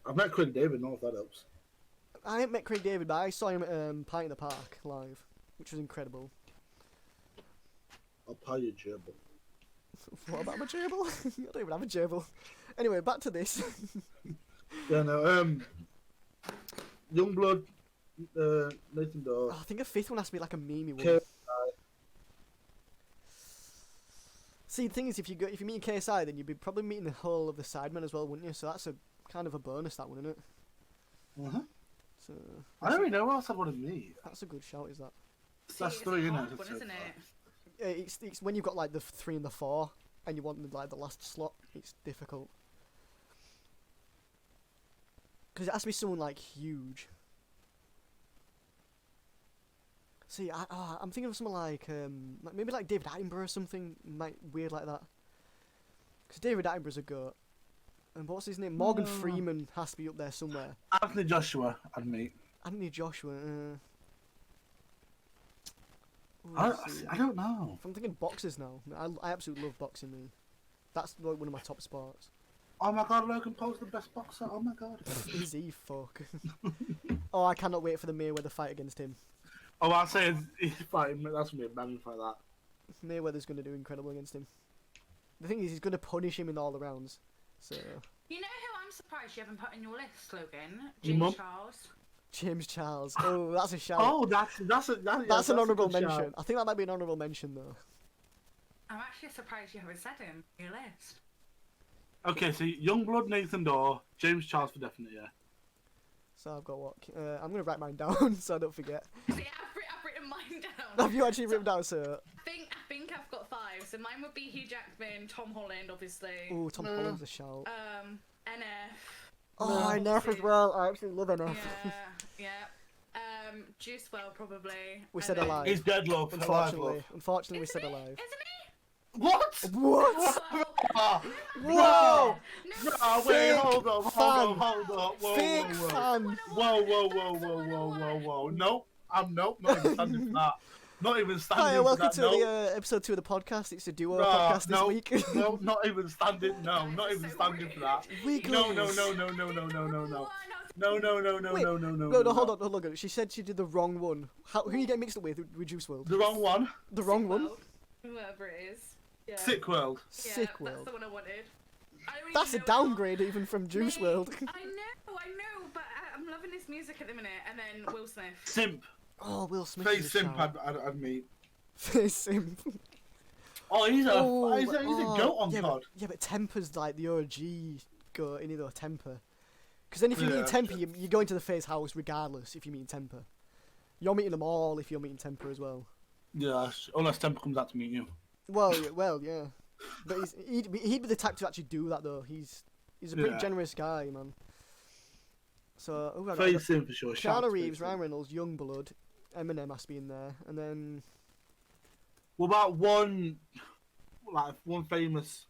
I've met Craig David, know if that helps. I ain't met Craig David, but I saw him at Pint in the Park live, which was incredible. I'll pay you, gerbil. What about my gerbil? I don't even have a gerbil. Anyway, back to this. Yeah, no, Youngblood, Nathan Dawe. I think a 5th one has to be like a meme one. KSI. See, the thing is, if you meet KSI, then you'd be probably meeting the whole of the Sidemen as well, wouldn't you? So that's a kind of a bonus, that one, isn't it? Uh-huh. So I don't really know what else I'd want to meet. that's a good shout, is that? That's It's 3, a isn't hard it? one, isn't it? It's when you've got like the 3 and the 4, and you want like the last slot. It's difficult because it has to be someone like huge. See, I'm thinking of someone like maybe like David Attenborough or something weird like that. Because David Attenborough's a goat. And what's his name? Morgan Freeman has to be up there somewhere. Anthony Joshua, I'd meet. Anthony Joshua. I don't know. If I'm thinking boxers now, I absolutely love boxing. Me, that's like one of my top sports. Oh my god, Logan Paul's the best boxer. Oh my god. Is he fuck? Oh, I cannot wait for the Mayweather fight against him. Oh, I'd say he's fighting. That's gonna be a banging fight. That. Mayweather's going to do incredible against him. The thing is, he's going to punish him in all the rounds. So You know who I'm surprised you haven't put on your list, Logan? Your mum? James Charles. James Charles. Oh, that's a shout. Oh, that's An honourable a good mention. shout. I think that might be an honourable mention though. I'm actually surprised you haven't said him on your list. Okay, so Youngblood, Nathan Dorr, James Charles for definite, yeah. So I've got what? I'm gonna write mine down so I don't forget. See, I've written mine down. Have you actually written down, sir? I think I've got 5. So mine would be Hugh Jackman, Tom Holland, obviously. Oh, Tom Holland's a shout. NF. Oh, NF as well. I absolutely love NF. Yeah. Juice WRLD probably. We And said then- alive. He's dead, love. Unfortunately, we Isn't said he? alive. Isn't he? What? What? Ah, Whoa! No. ah, wait, Fake hold up. fan. Whoa, Fake whoa, whoa. fan. Whoa. Nope. Not even standing for that. Not even standing Hi, for welcome that. to No. the episode 2 of the podcast. It's a duo Nah, podcast this no, week. No, not even standing. No, not even So standing for that. Wiggles. No. Wait, No, hold on. She said she did the wrong one. Who are you getting mixed up with Juice WRLD? The wrong one. The wrong one? Whoever it is. Yeah. Sick World. Sick That's World. the one I wanted. I don't That's a even know downgrade even from Juice Mate, WRLD. I know, but I'm loving this music at the minute. And then Will Smith. Simp. Oh, Will Smith. Face is a Simp, shout. I'd meet. Face Simp. Oh, he's a Oh, goat on yeah, COD. but Temper's like the OG goat, isn't he though, Temper? Because then if you Yeah. meet Temper, you go into the Face house regardless if you meet Temper. You're meeting them all if you're meeting Temper as well. Yeah, unless Temper comes out to meet you. Well, yeah. But he'd be the type to actually do that though. He's a pretty Yeah. generous guy, man. So, I got Face Simp for sure. Shout out Keanu to Reeves, Face Ryan Simp. Reynolds, Youngblood, Eminem has to be in there, and then What about one famous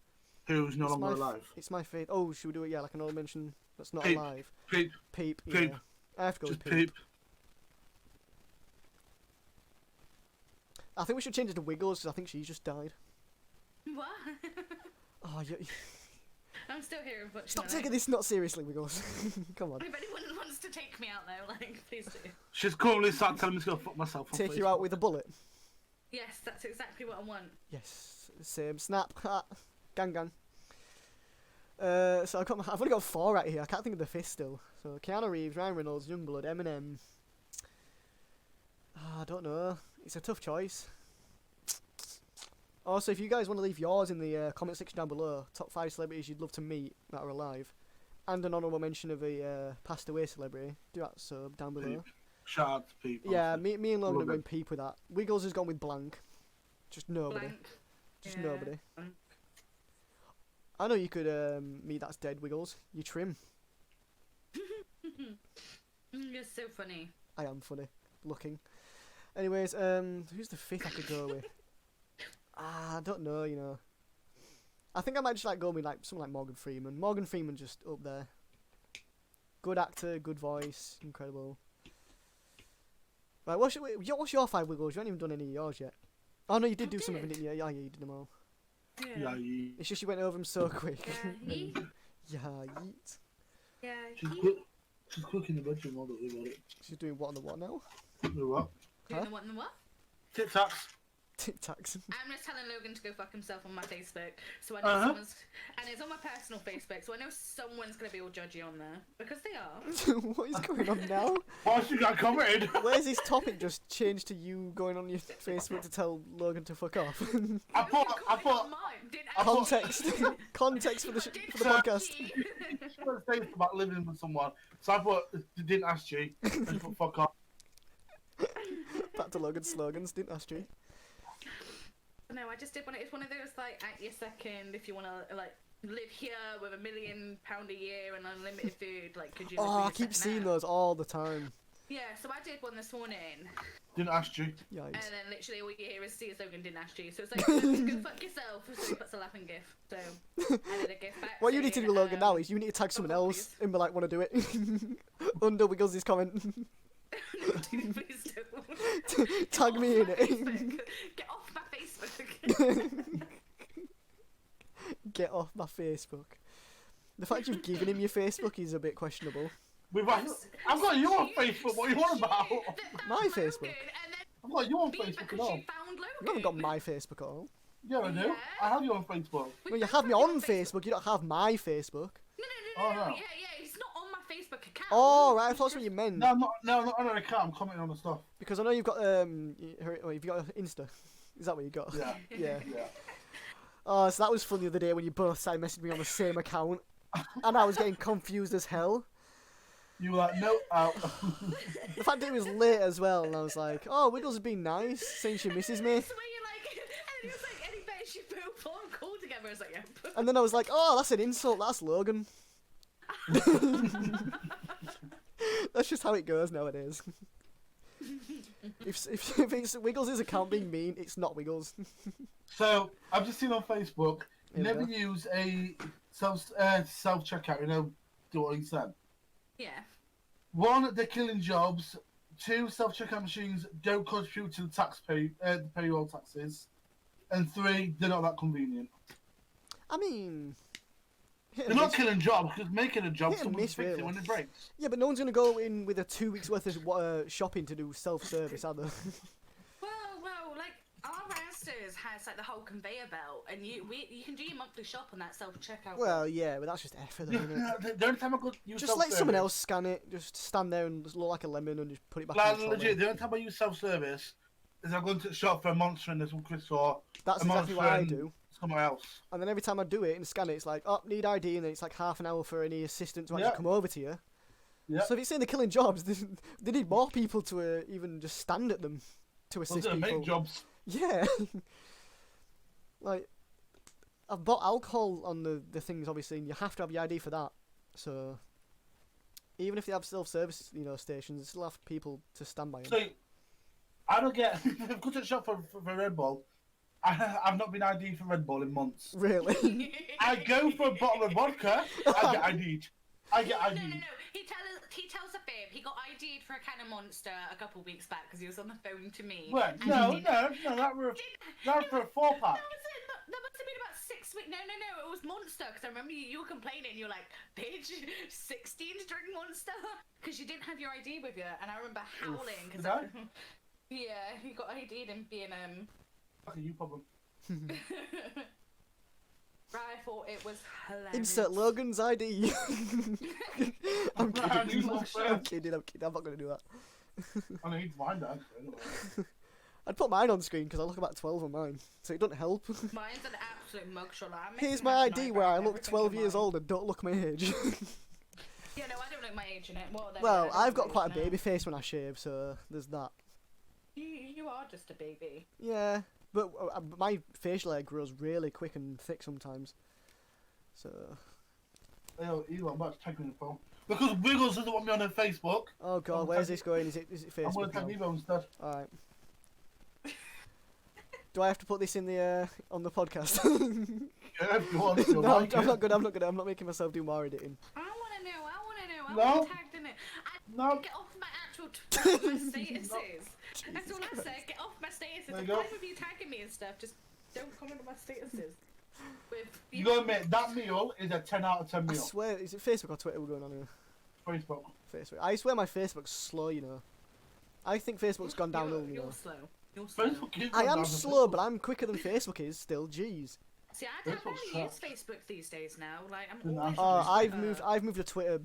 who's no It's longer my f- alive? it's my fate. Oh, should we do it? Yeah, like an old mention that's not Peep. alive. Peep. Peep. Peep. Yeah. I have to go Just with Peep. Peep. I think we should change it to Wiggles because I think she's just died. What? Oh, I'm still here, unfortunately. stop taking this not seriously, Wiggles. Come on. If anyone wants to take me out though, like, please do. She's currently sat telling me to go fuck myself. on Take you Facebook. out with a bullet. Yes, that's exactly what I want. Yes. Same. Snap. Ha. Gang. So I've only got 4 right here. I can't think of the 5th still. So Keanu Reeves, Ryan Reynolds, Youngblood, Eminem. I don't know. It's a tough choice. Also, if you guys want to leave yours in the comment section down below, top 5 celebrities you'd love to meet that are alive, and an honourable mention of a passed away celebrity, do that sub down below. Peep. Shout out to Peep. Yeah, honestly. me and Logan are Love going it. Peep with that. Wiggles has gone with blank. Just nobody. Blank. Just Yeah. nobody. I know you could meet that's dead, Wiggles. You trim. You're so funny. I am funny looking. Anyways, who's the 5th I could go with? I don't know, you know. I think I might just like go with like someone like Morgan Freeman. Morgan Freeman just up there. Good actor, good voice, incredible. Right, what's your 5 Wiggles? You haven't even done any of yours yet. Oh no, you did I do some of them, did. didn't you? Yeah, you did them all. Yeah, you. It's just you went over them so quick. Yeah, yeet. Yeah, yeet. Yeah, She's yeet. quick. She's quick in the bedroom while we got it. She's doing what on the what now? Do what? Doing Huh? the what and the what? Tic Tacs. Tic Tacs. I'm just telling Logan to go fuck himself on my Facebook, so I know Uh-huh. someone's, and it's on my personal Facebook, so I know someone's gonna be all judgy on there because they are. What is going on now? Why's you got commented? Where's this topic just changed to you going on your Facebook to tell Logan to fuck off? I thought. Context for the for the Didn't podcast. ask you. She was saying about living with someone, so I thought didn't ask you. And put fuck off. Back to Logan's slogans, didn't ask you. No, I just did one. It's one of those like at your second if you want to like live here with £1 million a year and unlimited food. Like, could you? live Oh, I with keep your seeing second those all the time. house? Yeah, so I did one this morning, Didn't ask you. Yikes. and then literally all you hear is "See, Logan didn't ask you." So it's like, go fuck yourself. So he puts a laughing gif. So I did a gif back. What you need to do, saying, Logan, now is you need to tag someone else and be like, want to do it. Under Wiggles' comment. Please don't. Tag Get me off in my it. Facebook. Get off my Facebook. Get off my Facebook. The fact you've given him your Facebook is a bit questionable. I've got you on Facebook. What are you on about? My Facebook? I've got you on Be Facebook because at all. she found Logan. You haven't got my Facebook at all. Yeah, I do. Yeah. I have you on Facebook. Well, you have me on Facebook, you don't have my Facebook. No, Oh, no. Yeah. He's not on my Facebook account. Oh, right, I thought that's what you meant. No, I'm not on an account. I'm commenting on the stuff. Because I know you've got you've got Insta. Is that what you got? Yeah. Yeah. Yeah. Oh, so that was fun the other day when you both side messaged me on the same account, and I was getting confused as hell. You were like, no, out. The fact that it was late as well, and I was like, oh, Wiggles has been nice, saying she misses me. That's the way you're like, and he was like, any bet you both on call together. I was like, yeah. And then I was like, oh, that's an insult, that's Logan. That's just how it goes nowadays. If it's Wiggles' account being mean, it's not Wiggles. So I've just seen on Facebook, Here we never go. use a self checkout. You know, do what he said. Yeah. 1, they're killing jobs. 2, self checkout machines don't contribute to the payroll taxes. And 3, they're not that convenient. I mean, hit They're and not miss. killing jobs because making a job, Hit and someone miss, fix really. it when it breaks. Yeah, but no one's gonna go in with a 2 weeks worth of shopping to do self-service, are they? Well, like our Rousters has like the whole conveyor belt, and you can do your monthly shop on that self checkout. Well, yeah, but that's just effort, though, isn't it? The only time I go use Just let someone self-service- else scan it. Just stand there and just look like a lemon and just put it back Like, in the trolley. legit, the only time I use self-service is I go into the shop for a monster and there's one Chris or That's a exactly what monster I and do. someone else. And then every time I do it and scan it, it's like, oh, need ID, and then it's like half an hour for any assistant to actually Yeah. come over to you. Yeah. So if it's saying they're killing jobs, they need more people to even just stand at them to We're assist gonna people. make jobs. Yeah. Like, I've bought alcohol on the things, obviously, and you have to have your ID for that. So, even if they have self-service, stations, they still have people to stand by them. So, I don't get. I've gone to the shop for Red Bull. I've not been ID for Red Bull in months. Really? I go for a bottle of vodka. I get ID'd. I get No. ID'd. He tells a babe he got ID'd for a can of Monster a couple weeks back because he was on the phone to me. Well, and no, he didn't- that were for a 4-pack. That must have been about 6 weeks. No, it was Monster because I remember you were complaining. You were like, bitch, 16 to drink Monster because you didn't have your ID with you. And I remember howling because Did I? yeah, he got ID'd and being That's a you problem. I thought it was hilarious. Insert Logan's ID. I'm I need one kidding. I'm kidding. I'm not going to do that. I need to find that. Anyway. I'd put mine on screen because I look about 12 on mine, so it doesn't help. Mine's an absolute mugshot. Here's my ID where I look 12 years old and don't look my age. Yeah, no, I don't look my age in it. Well, I've got quite a baby face when I shave, so there's that. You are just a baby. Yeah, but my facial hair grows really quick and thick sometimes. So. Elon, I'm about to tag me on the phone. Because Wiggles doesn't want me on her Facebook. Oh god, I'm where's tag- this going? Is it I'm going Facebook to tag now? Evo instead. Alright. Do I have to put this in the on the podcast? Yeah, if you want to. No, like I'm it. not good. I'm not making myself do more editing. I want to know. I No. want tagged in it. No. Get off my actual my statuses. That's all I said. Get off my statuses. There I'm you go. fine with you tagging me and stuff. Just don't comment on my statuses. With You gotta admit, that meal is a 10 out of 10 I meal. swear, is it Facebook or Twitter we're going on here? Facebook. Facebook. I swear my Facebook's slow, you know. I think Facebook's gone downhill, you You're know. slow. You're slow. Facebook is I gone am down slow, but I'm quicker than Facebook is still. Jeez. See, I don't Facebook's really use trash. Facebook these days now. Like, I'm Good always. night. on I've Twitter. moved to Twitter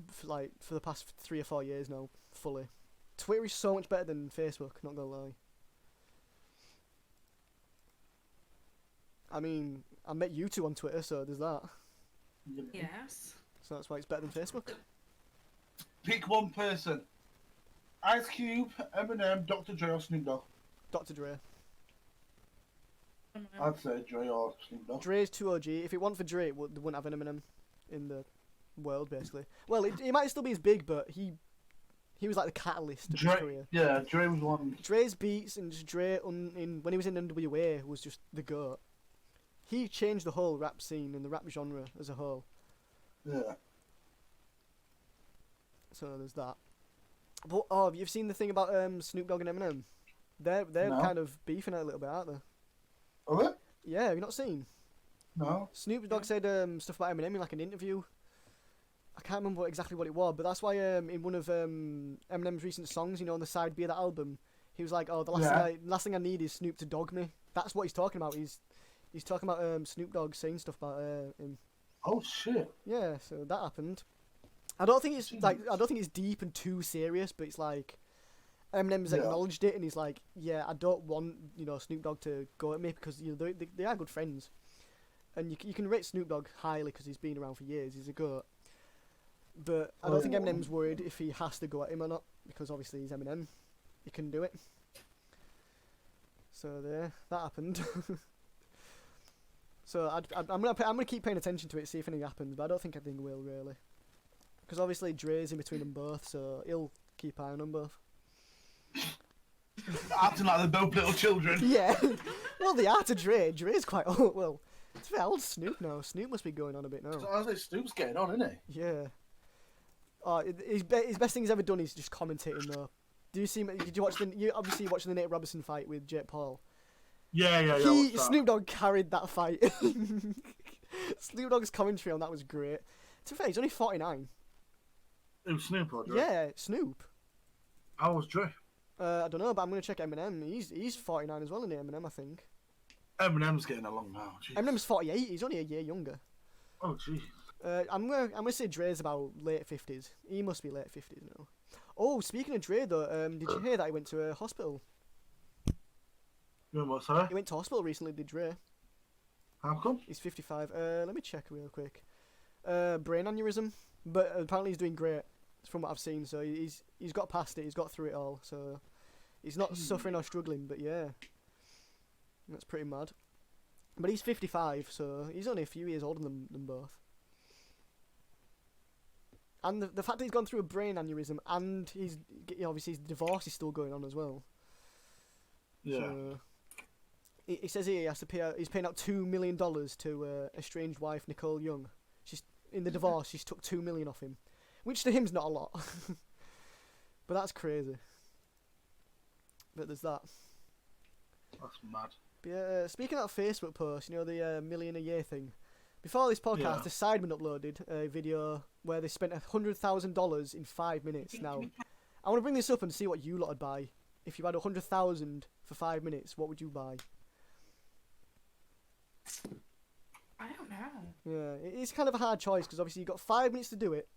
for the past 3 or 4 years now, fully. Twitter is so much better than Facebook. Not gonna lie. I mean, I met you two on Twitter, so there's that. Yes. So that's why it's better than Facebook. Pick one person. Ice Cube, Eminem, Dr. Dre or Snoop Dogg. Dr. Dre. I'd say Dre or Snoop Dogg. Dre's too OG. If it weren't for Dre, they wouldn't have an Eminem in the world, basically. Well, he might still be as big, but he was like the catalyst of his Dre, career. yeah, Dre was one. Dre's beats and just Dre when he was in NWA was just the goat. He changed the whole rap scene and the rap genre as a whole. Yeah. So there's that. But have you seen the thing about Snoop Dogg and Eminem? They're No. kind of beefing out a little bit, aren't they? Oh, it? Yeah, have you not seen? No. Snoop Dogg said stuff about Eminem in like an interview. I can't remember exactly what it was, but that's why in one of Eminem's recent songs, you know, on the side B of that album, he was like, "Oh, the last thing I need is Snoop to dog me." That's what he's talking about. He's talking about Snoop Dogg saying stuff about him. Oh, shit. Yeah, so that happened. I don't think it's deep and too serious, but it's like Eminem's acknowledged it, and he's like, yeah, I don't want Snoop Dogg to go at me because they are good friends, and you can rate Snoop Dogg highly because he's been around for years. He's a goat, but I don't think Eminem's worried if he has to go at him or not because obviously he's Eminem, he can do it. So there, that happened. So I'm gonna keep paying attention to it, see if anything happens, but I don't think anything will really, because obviously Dre's in between them both, so he'll keep eye on them both. Acting like they're both little children. Yeah. Well, they are to Dre. Dre's quite old. Well, it's very old Snoop now. Snoop must be going on a bit now. So I was like, Snoop's getting on, isn't he? Yeah. His best thing he's ever done is just commentating though. Did you watch you obviously watching the Nate Robinson fight with Jake Paul? Yeah. Snoop Dogg carried that fight. Snoop Dogg's commentary on that was great. To be fair, he's only 49. It was Snoop or Dre? Yeah, Snoop. How was Dre? I don't know, but I'm gonna check Eminem. He's 49 as well, isn't he, Eminem? I think. Eminem's getting along now. Jeez. Eminem's 48. He's only a year younger. Oh, jeez. I'm gonna say Dre's about late 50s. He must be late 50s now. Oh, speaking of Dre though, did you hear that he went to a hospital? You know what, sorry? He went to hospital recently, did Dre? How come? He's 55. Let me check real quick. Brain aneurysm, but apparently he's doing great from what I've seen. So he's got past it. He's got through it all. So he's not suffering or struggling. But yeah, that's pretty mad. But he's 55, so he's only a few years older than both. And the fact that he's gone through a brain aneurysm and obviously his divorce is still going on as well. Yeah. So, he says here he's paying out $2 million to estranged wife Nicole Young. She's in the divorce. She's took $2 million off him, which to him's not a lot, but that's crazy. But there's that. That's mad. But yeah, speaking of Facebook posts, the $1 million a year thing. Before this podcast, the Sidemen uploaded a video where they spent $100,000 in 5 minutes. Now, I want to bring this up and see what you lot would buy. If you had $100,000 for 5 minutes, what would you buy? I don't know. Yeah, it's kind of a hard choice because obviously you've got 5 minutes to do it,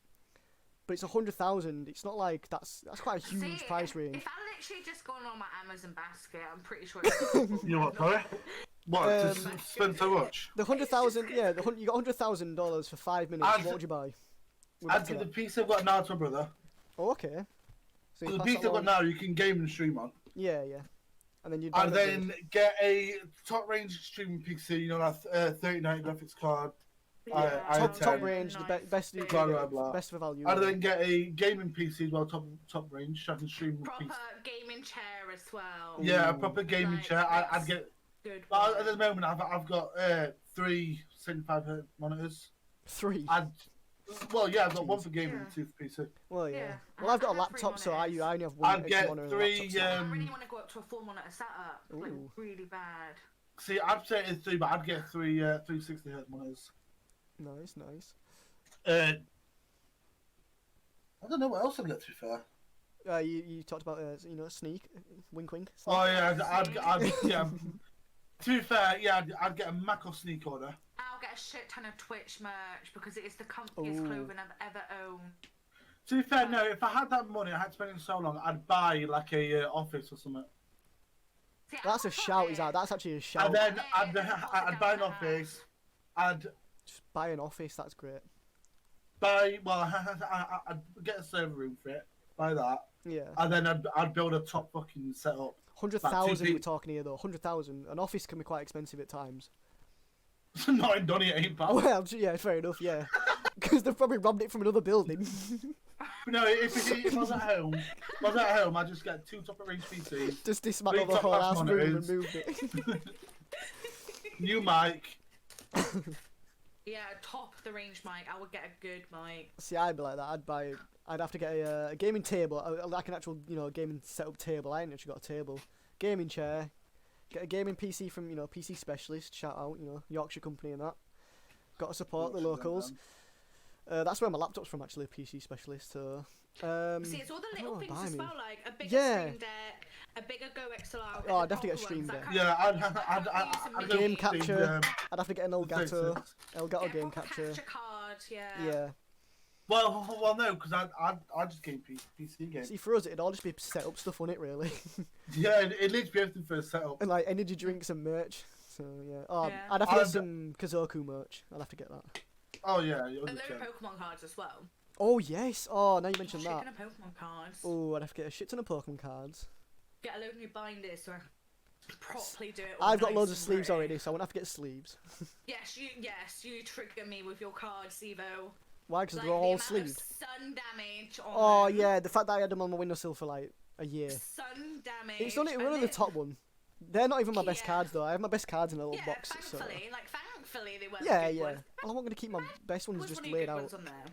but it's 100,000. It's not like that's quite a huge price range. If I literally just go on my Amazon basket, I'm pretty sure it's You know what, sorry? What, to spend so much? The 100,000, yeah, you got $100,000 for 5 minutes. What would you buy? I'd give the piece I've got now to my brother. Oh, okay. So the piece I've got now, you can game and stream on. Yeah. And then And then get a top range streaming PC, like 3090 graphics card. Yeah. Top range, the best Blah, blah, blah. best for value. And then get a gaming PC as well, top range, so I can stream. Proper gaming chair as well. Yeah, a proper gaming chair. I'd get. Good. But at the moment, I've got 3 75Hz monitors. 3. I've got one for gaming and 2 for PC. Well, yeah. Yeah. Well, I've got a I have 3 laptop, so I monitors. only have one I'd extra get monitor. 3. I really want to go up to a full monitor setup. Like, Ooh. really bad. See, I'd say it's 3, but I'd get 3 360Hz monitors. Nice. I don't know what else I'd get, to be fair. You talked about sneak, wink. Sneak. Oh yeah, I'd yeah. To be fair, yeah, I'd get a Mac or Sneak order. I'll get a shit ton of Twitch merch because it is the comfiest clothing I've ever owned. To be fair, no, if I had that money, I had to spend it so long, I'd buy like a office or something. See, That's a I'll shout, put is it- that? That's actually a shout. And then Yeah, I'd buy an office. I'd Just buy an office, that's great. buy I'd get a server room for it. Buy that, Yeah. and then I'd build a top fucking setup. 100,000 2 we're talking here though. 100,000. An office can be quite expensive at times. Not in Donny, it ain't pal. Well, yeah, fair enough, yeah. Because they've probably robbed it from another building. No, if I was at home, I'd just get 2 top range PCs, Just dismantled 3 the whole top-class house room and monitors. moved it. new mic. Yeah, top the range mic. I would get a good mic. See, I'd be like that. I'd have to get a gaming table, like an actual, gaming setup table. I ain't actually got a table. Gaming chair. Get a gaming PC from, PC Specialist. Shout out, Yorkshire company and that. Got to support the locals. That's where my laptop's from, actually, PC Specialist. So, See, it's all the little oh, things buy as me. well, like a bigger Yeah. Stream Deck, a bigger Go XLR. Oh, I'd have to get a Stream Deck. Yeah, I'd go Game for capture. the, I'd have to get an Elgato 36. game Get a capture. card, yeah. Yeah. Well, no, because I just game PC games. See, for us, it'd all just be set up stuff on it, really. Yeah, it needs to be everything for a setup. And like energy drinks and merch. So yeah. Oh, Yeah. I'd have to get some Kazoku merch. I'd have to get that. Oh yeah, A load 100%. of Pokemon cards as well. Oh yes. Oh, now you mentioned Shit that. ton of Pokemon cards. Oh, I'd have to get a shit ton of Pokemon cards. Get a load of new binders so I can properly do it. I've got nice loads of and sleeves pretty. already, so I won't have to get sleeves. Yes, you trigger me with your cards, Evo. Why? Because Like they're the all amount of sleeved. sun damage on Oh them. yeah, the fact that I had them on my windowsill for like a year. Sun damage. It's only and one of the then- top one. They're not even my best Yeah. cards though. I have my best cards in a little Yeah, box. So. thankfully they were Yeah, good yeah. ones. I'm not going to keep my best ones Was just one of your laid good out. ones on there?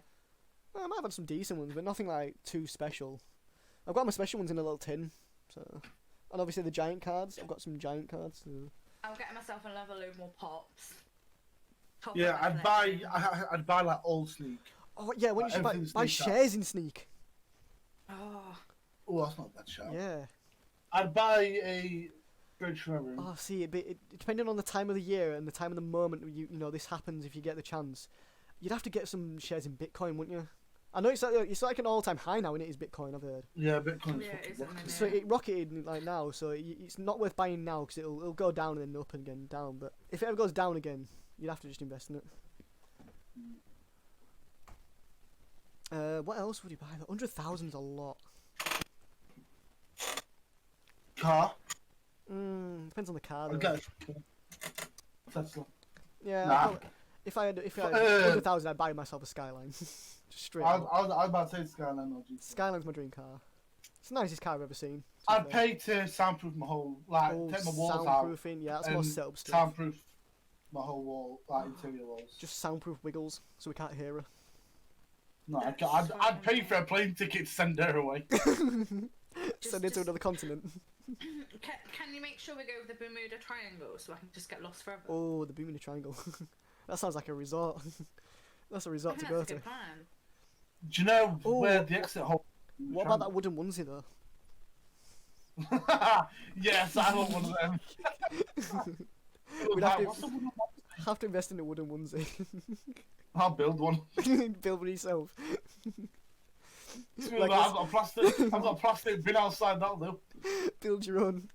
Well, I might have had some decent ones, but nothing like too special. I've got my special ones in a little tin. So, and obviously the giant cards. I've got some giant cards. So. I'm getting myself another load more pops. Top Yeah, of my collection. I'd buy like all Sneak. Oh yeah, when you should Everything's buy sneaked up. shares in Sneak. Oh, Oh, that's not a bad shout. Yeah. I'd buy a Bridge from Room. Oh, see, depending on the time of the year and the time of the moment you know this happens, if you get the chance, you'd have to get some shares in Bitcoin, wouldn't you? I know it's like an all-time high now, and it is Bitcoin. I've heard. Yeah, Bitcoin's Yeah, it is fucking at the rocket. So it rocketed like now, so it's not worth buying now because it'll go down and then up and again down. But if it ever goes down again, you'd have to just invest in it. What else would you buy? 100,000's a lot. Car. Depends on the car. I'd Though. get a Tesla. Yeah. Nah. If I had 100,000, I'd buy myself a Skyline. Just straight. I up. was about to say Skyline or GT. Skyline's my dream car. It's the nicest car I've ever seen. to be I'd fair. pay to soundproof my whole, like, Oh, take my walls out soundproofing, yeah, that's more and setup stuff. soundproof my whole wall, like interior walls. Just soundproof wiggles, so we can't hear her. No, I'd pay for a plane ticket to send her away. Send it to another continent. Can you make sure we go with the Bermuda Triangle so I can just get lost forever? Oh, the Bermuda Triangle. That sounds like a resort. That's a I resort think to go that's a to. good plan. Do you know Oh, where the exit hole? What about that wooden onesie though? Yes, I want one of them. We'd have to- What's the wooden one? Have to invest in a wooden onesie. I'll build one. Build one yourself. I've Like got a plastic bin outside, that'll do. Build your own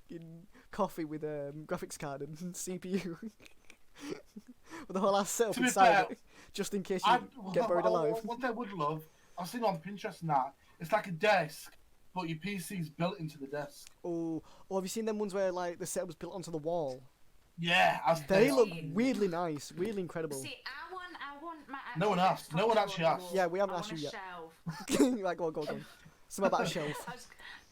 coffee with a graphics card and CPU. With the whole ass setup To be inside fair, it, just in case you get buried alive. What I would love, I've seen on Pinterest and that, it's like a desk, but your PC's built into the desk. Oh, have you seen them ones where like the setup's built onto the wall? Yeah, They they look weirdly nice, weirdly incredible. See, I want my actual No one asked. desktop No one to actually go on asked. the wall. Yeah, we haven't I asked want you a yet. Shelf. Like, go on. Something about a shelf.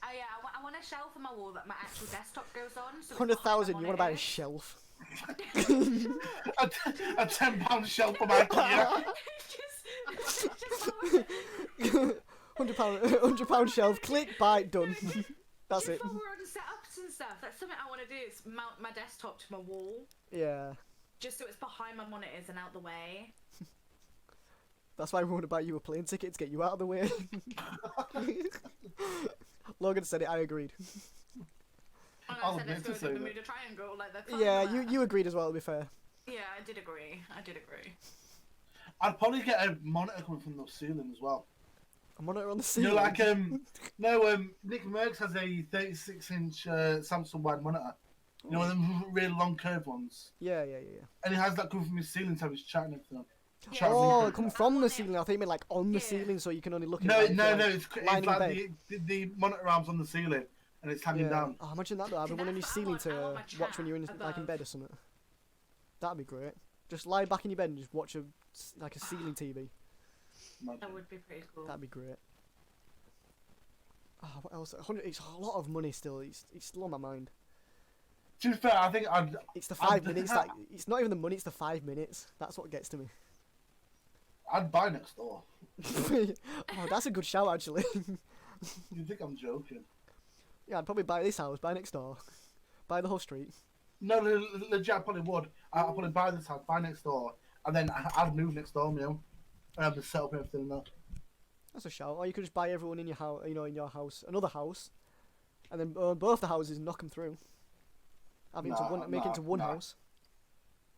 I want a shelf on my wall that my actual desktop goes on. So 100,000, you want to buy a shelf? a £10 shelf for my IKEA. £100 shelf, click, buy, done. That's it. Just while we're on setups and stuff, that's something I want to do is mount my desktop to my wall, Yeah. just so it's behind my monitors and out the way. That's why we want to buy you a plane ticket to get you out of the way. Logan said it, I agreed. And I I was said, let's meant go to to say the that. Bermuda Triangle, like the Yeah, you agreed as well, to be fair. Yeah, I did agree. I'd probably get a monitor coming from the ceiling as well. A monitor on the You ceiling. know, like Nick Merckx has a 36-inch Samsung wide monitor. You know, them really long curved ones. Yeah. And he has that coming from his ceiling, so he's chatting and everything. Yeah. Chatting Oh, with it come him. from the ceiling. I think you meant like on the Yeah. ceiling, so you can only look at No, it. no, like, no. It's lying in like bed. the monitor arms on the ceiling, and it's hanging Yeah. down. Oh, imagine that though, having See, one on your that's ceiling what I want my to watch when you're in chat like in above. bed or something. That'd be great. Just lie back in your bed and just watch a ceiling TV. That would be pretty cool. That'd be great. Oh, what else? 100. It's a lot of money still. It's still on my mind. To be fair, I think I'd. It's the 5 minutes. Like it's not even the money. It's the 5 minutes. That's what gets to me. I'd buy next door. Oh, that's a good shout actually. You think I'm joking? Yeah, I'd probably buy this house, buy next door, buy the whole street. No, legit, I probably would. I'd probably buy this house, buy next door, and then I'd move next door, you know, and I'd set up everything in there. That's a shout. Or you could just buy everyone in your house, in your house, another house, and then both the houses and knock them through. Have it into Nah, one, make it into one nah. house.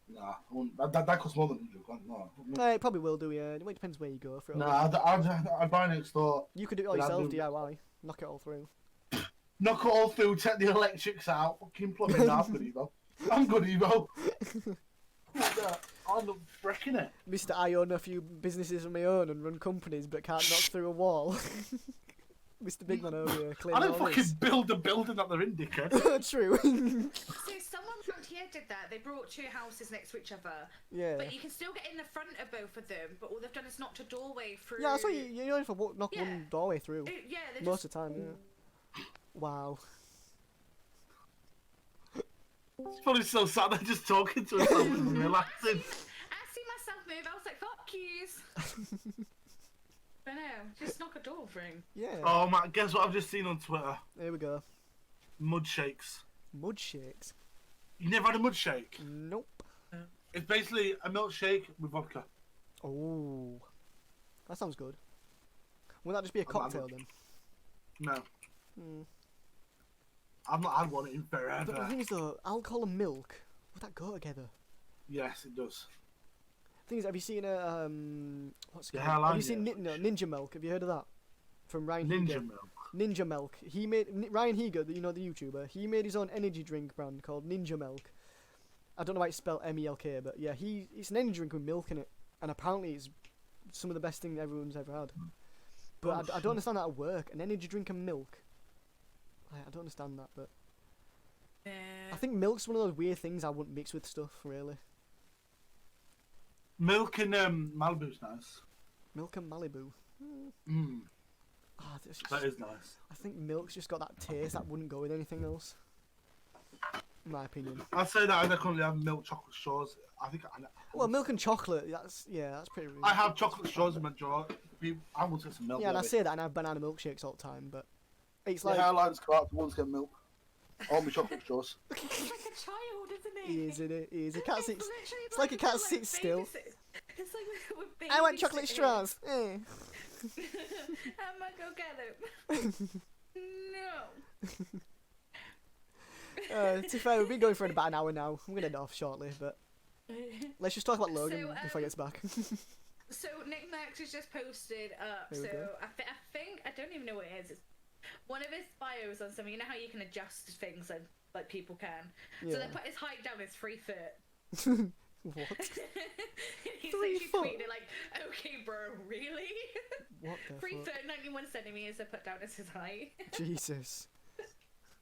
Nah, I wouldn't. That costs more than £100. No. It probably will do, yeah. It depends where you go for it. Nah, I'd buy next door. You could do it all Without yourself, doing- DIY. Knock it all through. Knock it all through, take the electrics out, fucking plug it in. I'm good, Evo. I'm good, Evo. I love wrecking it. Mr. I own a few businesses of my own and run companies but can't knock through a wall. Mr. Big Man over here I claiming don't all fucking this. build a building that they're in, dickhead. True. So someone around here did that. They brought two houses next to each other, Yeah. but you can still get in the front of both of them. But all they've done is knocked a doorway through. Yeah, that's what you know if I knock Yeah. one doorway through. Yeah, they Most just... of the time, yeah. Wow. It's probably so sad they're just talking to herself and relaxing. I see myself move. I was like, "Fuck yous." But no, just knock a door through. Yeah. Oh man, guess what I've just seen on Twitter? There we go. Mud shakes. Mud shakes. You never had a mud shake? Nope. It's basically a milkshake with vodka. Oh. That sounds good. Wouldn't that just be a cocktail then? No, Hmm. I've not had one in But the forever. thing is though, alcohol and milk, would that go together? Yes, it does. Thing is, have you seen what's it Yeah, called? I Have you like seen it. Ninja Milk? Have you heard of that? From Ryan Ninja Higa. milk. Ninja Milk. Ryan Higa, you know the YouTuber. He made his own energy drink brand called Ninja Milk. I don't know why it's spelled MELK, but yeah, it's an energy drink with milk in it, and apparently it's some of the best thing everyone's ever had. But I don't understand that at work. An energy drink and milk. I don't understand that, but Yeah. I think milk's one of those weird things I wouldn't mix with stuff, really. Milk and Malibu's nice. Milk and Malibu. Mm, Ah, that is nice. I think milk's just got that taste that wouldn't go with anything else. In my opinion. I'd say that I currently have milk chocolate straws. I think Well, milk and chocolate, that's pretty I have chocolate straws in my drawer. I will take some milk. Yeah, and I with it. say that and I have banana milkshakes all the time, but it's The like hairline's correct. One's get milk. All my chocolate straws. It's like a child, isn't it? he is in it, he is. A cat sits. literally It's like a cat sits still. It's like we're I want chocolate babysitting. straws. Eh. I'm gonna go get them. No. To be fair, we've been going for about an hour now. I'm gonna head off shortly, but let's just talk about Logan So, before he gets back. So Nick Max has just posted up. There we So go. I think I don't even know what it is. It's one of his bios on something. You know how you can adjust things like people can. So Yeah. they put his height down as 3 foot. What? He's 3 literally foot? tweeted like, "Okay, bro, really?" What 3 the fuck? foot 91 centimeters. They put down as his height. Jesus.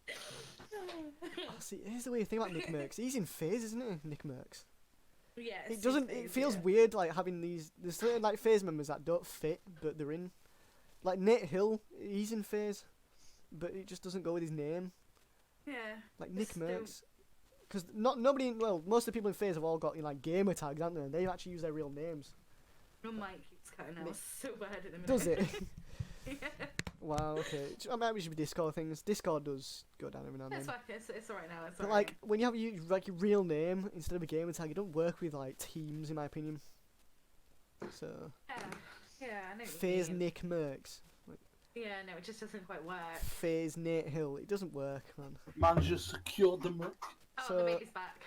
Oh, see, here's the weird thing about Nick Merckx. He's in phase, isn't he, Nick Merckx? Yes. It doesn't. It feels weird, like having these. There's certain like phase members that don't fit, but they're in. Like Nate Hill, he's in phase, but it just doesn't go with his name. Yeah. Like Nick It's still- Merckx, because most of the people in phase have all got like gamer tags, haven't they? They actually use their real names. Your mic keeps cutting out Nick- so bad at the minute. Does it? Yeah. Wow. Okay. I might should be Discord things. Discord does go down every now and It's then. fine. It's alright now. It's But alright. like when you have like your real name instead of a gamer tag, it don't work with like teams, in my opinion. So Yeah, I know. what you phase mean. Nick Merckx, Yeah, no, it just doesn't quite work. phase Nate Hill. It doesn't work, man. Man's just secured the milk. Oh, So- the baby's back.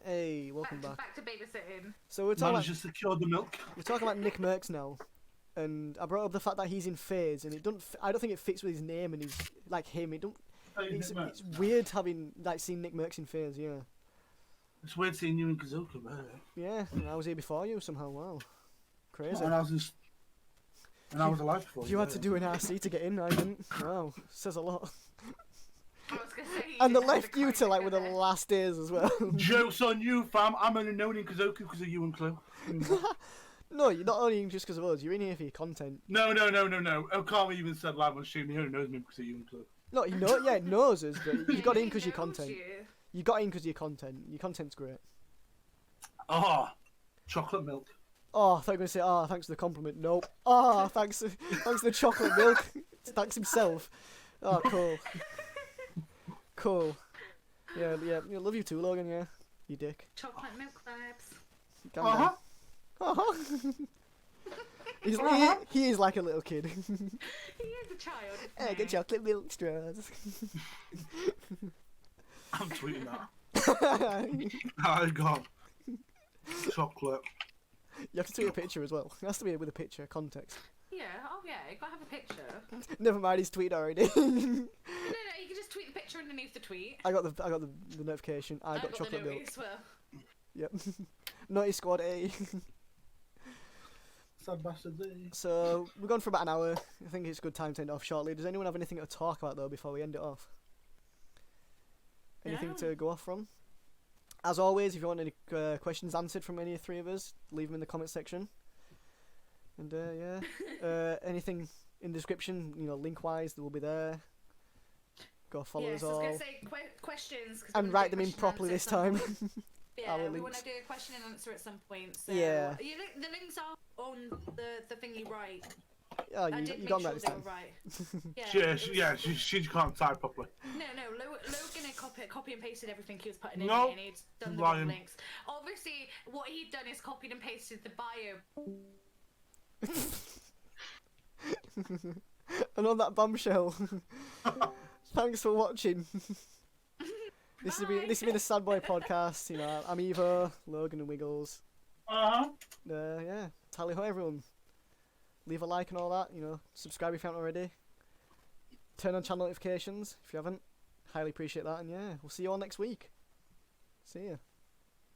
Hey, welcome back. Back to babysitting. So we're talking Man's about just secured the milk. Nick Merckx now, and I brought up the fact that he's in phase, and it don't. I don't think it fits with his name and his like him. It don't. It's weird having like seen Nick Merckx in phase. Yeah. It's weird seeing you in Kazuka, man. Yeah, and I was here before you somehow. Wow, crazy. And I was alive before You had to do an RC to get in. I didn't. Wow, says a lot. I was gonna say. And they you had left to you climb to like with the together. last days as well. Joke's on you, fam. I'm only known in Kazoku because of you and Clue. No, you're not only in just because of us. You're in here for your content. No. Okami even said live on stream he only knows me because of you and Clue. No, it knows us, but you Yeah, got in he because your knows content. you. You got in because your content. Your content's great. Oh, chocolate milk. Oh, I thought you were going to say, oh, thanks for the compliment. Nope. Oh, thanks for the chocolate milk. Thanks himself. Oh, cool. Cool. Yeah, I love you too, Logan, yeah. You dick. Chocolate milk vibes. Calm down. Uh-huh. He is like a little kid. He is a child. I isn't get he? chocolate milk straws. I'm tweeting that. Oh god. Chocolate. You have to tweet a picture as well. It has to be with a picture, context. Yeah, oh yeah, you gotta have a picture. Never mind, he's tweeted already. No, you can just tweet the picture underneath the tweet. I got the notification. I got the chocolate milk. notice as well. Yep. Naughty Squad A. Sad bastards. So we're gone for about an hour. I think it's a good time to end it off shortly. Does anyone have anything to talk about though before we end it off? Anything No. to go off from? As always, if you want any questions answered from any of the three of us, leave them in the comment section. And yeah, anything in the description, link wise, they will be there. Go follow us I was all. gonna say questions. 'cause And we write wanna them do in question properly and this answer at some time. point. Our Yeah, we links. want to do a question and answer at some point. So Yeah. the links are on the thing you write. Oh, I you did make got sure that this they were time. right. She can't type properly. No, Logan had copy and pasted everything he was putting in No, it, and he'd done the lying. wrong links. Obviously, what he'd done is copied and pasted the bio. And on that bombshell, thanks for watching. This has been the Sadbois Podcast. I'm Evo, Logan, and Wiggles. Yeah, tally ho everyone. Leave a like and all that. Subscribe if you haven't already. Turn on channel notifications if you haven't. Highly appreciate that. And yeah, we'll see you all next week. See ya.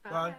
Bye.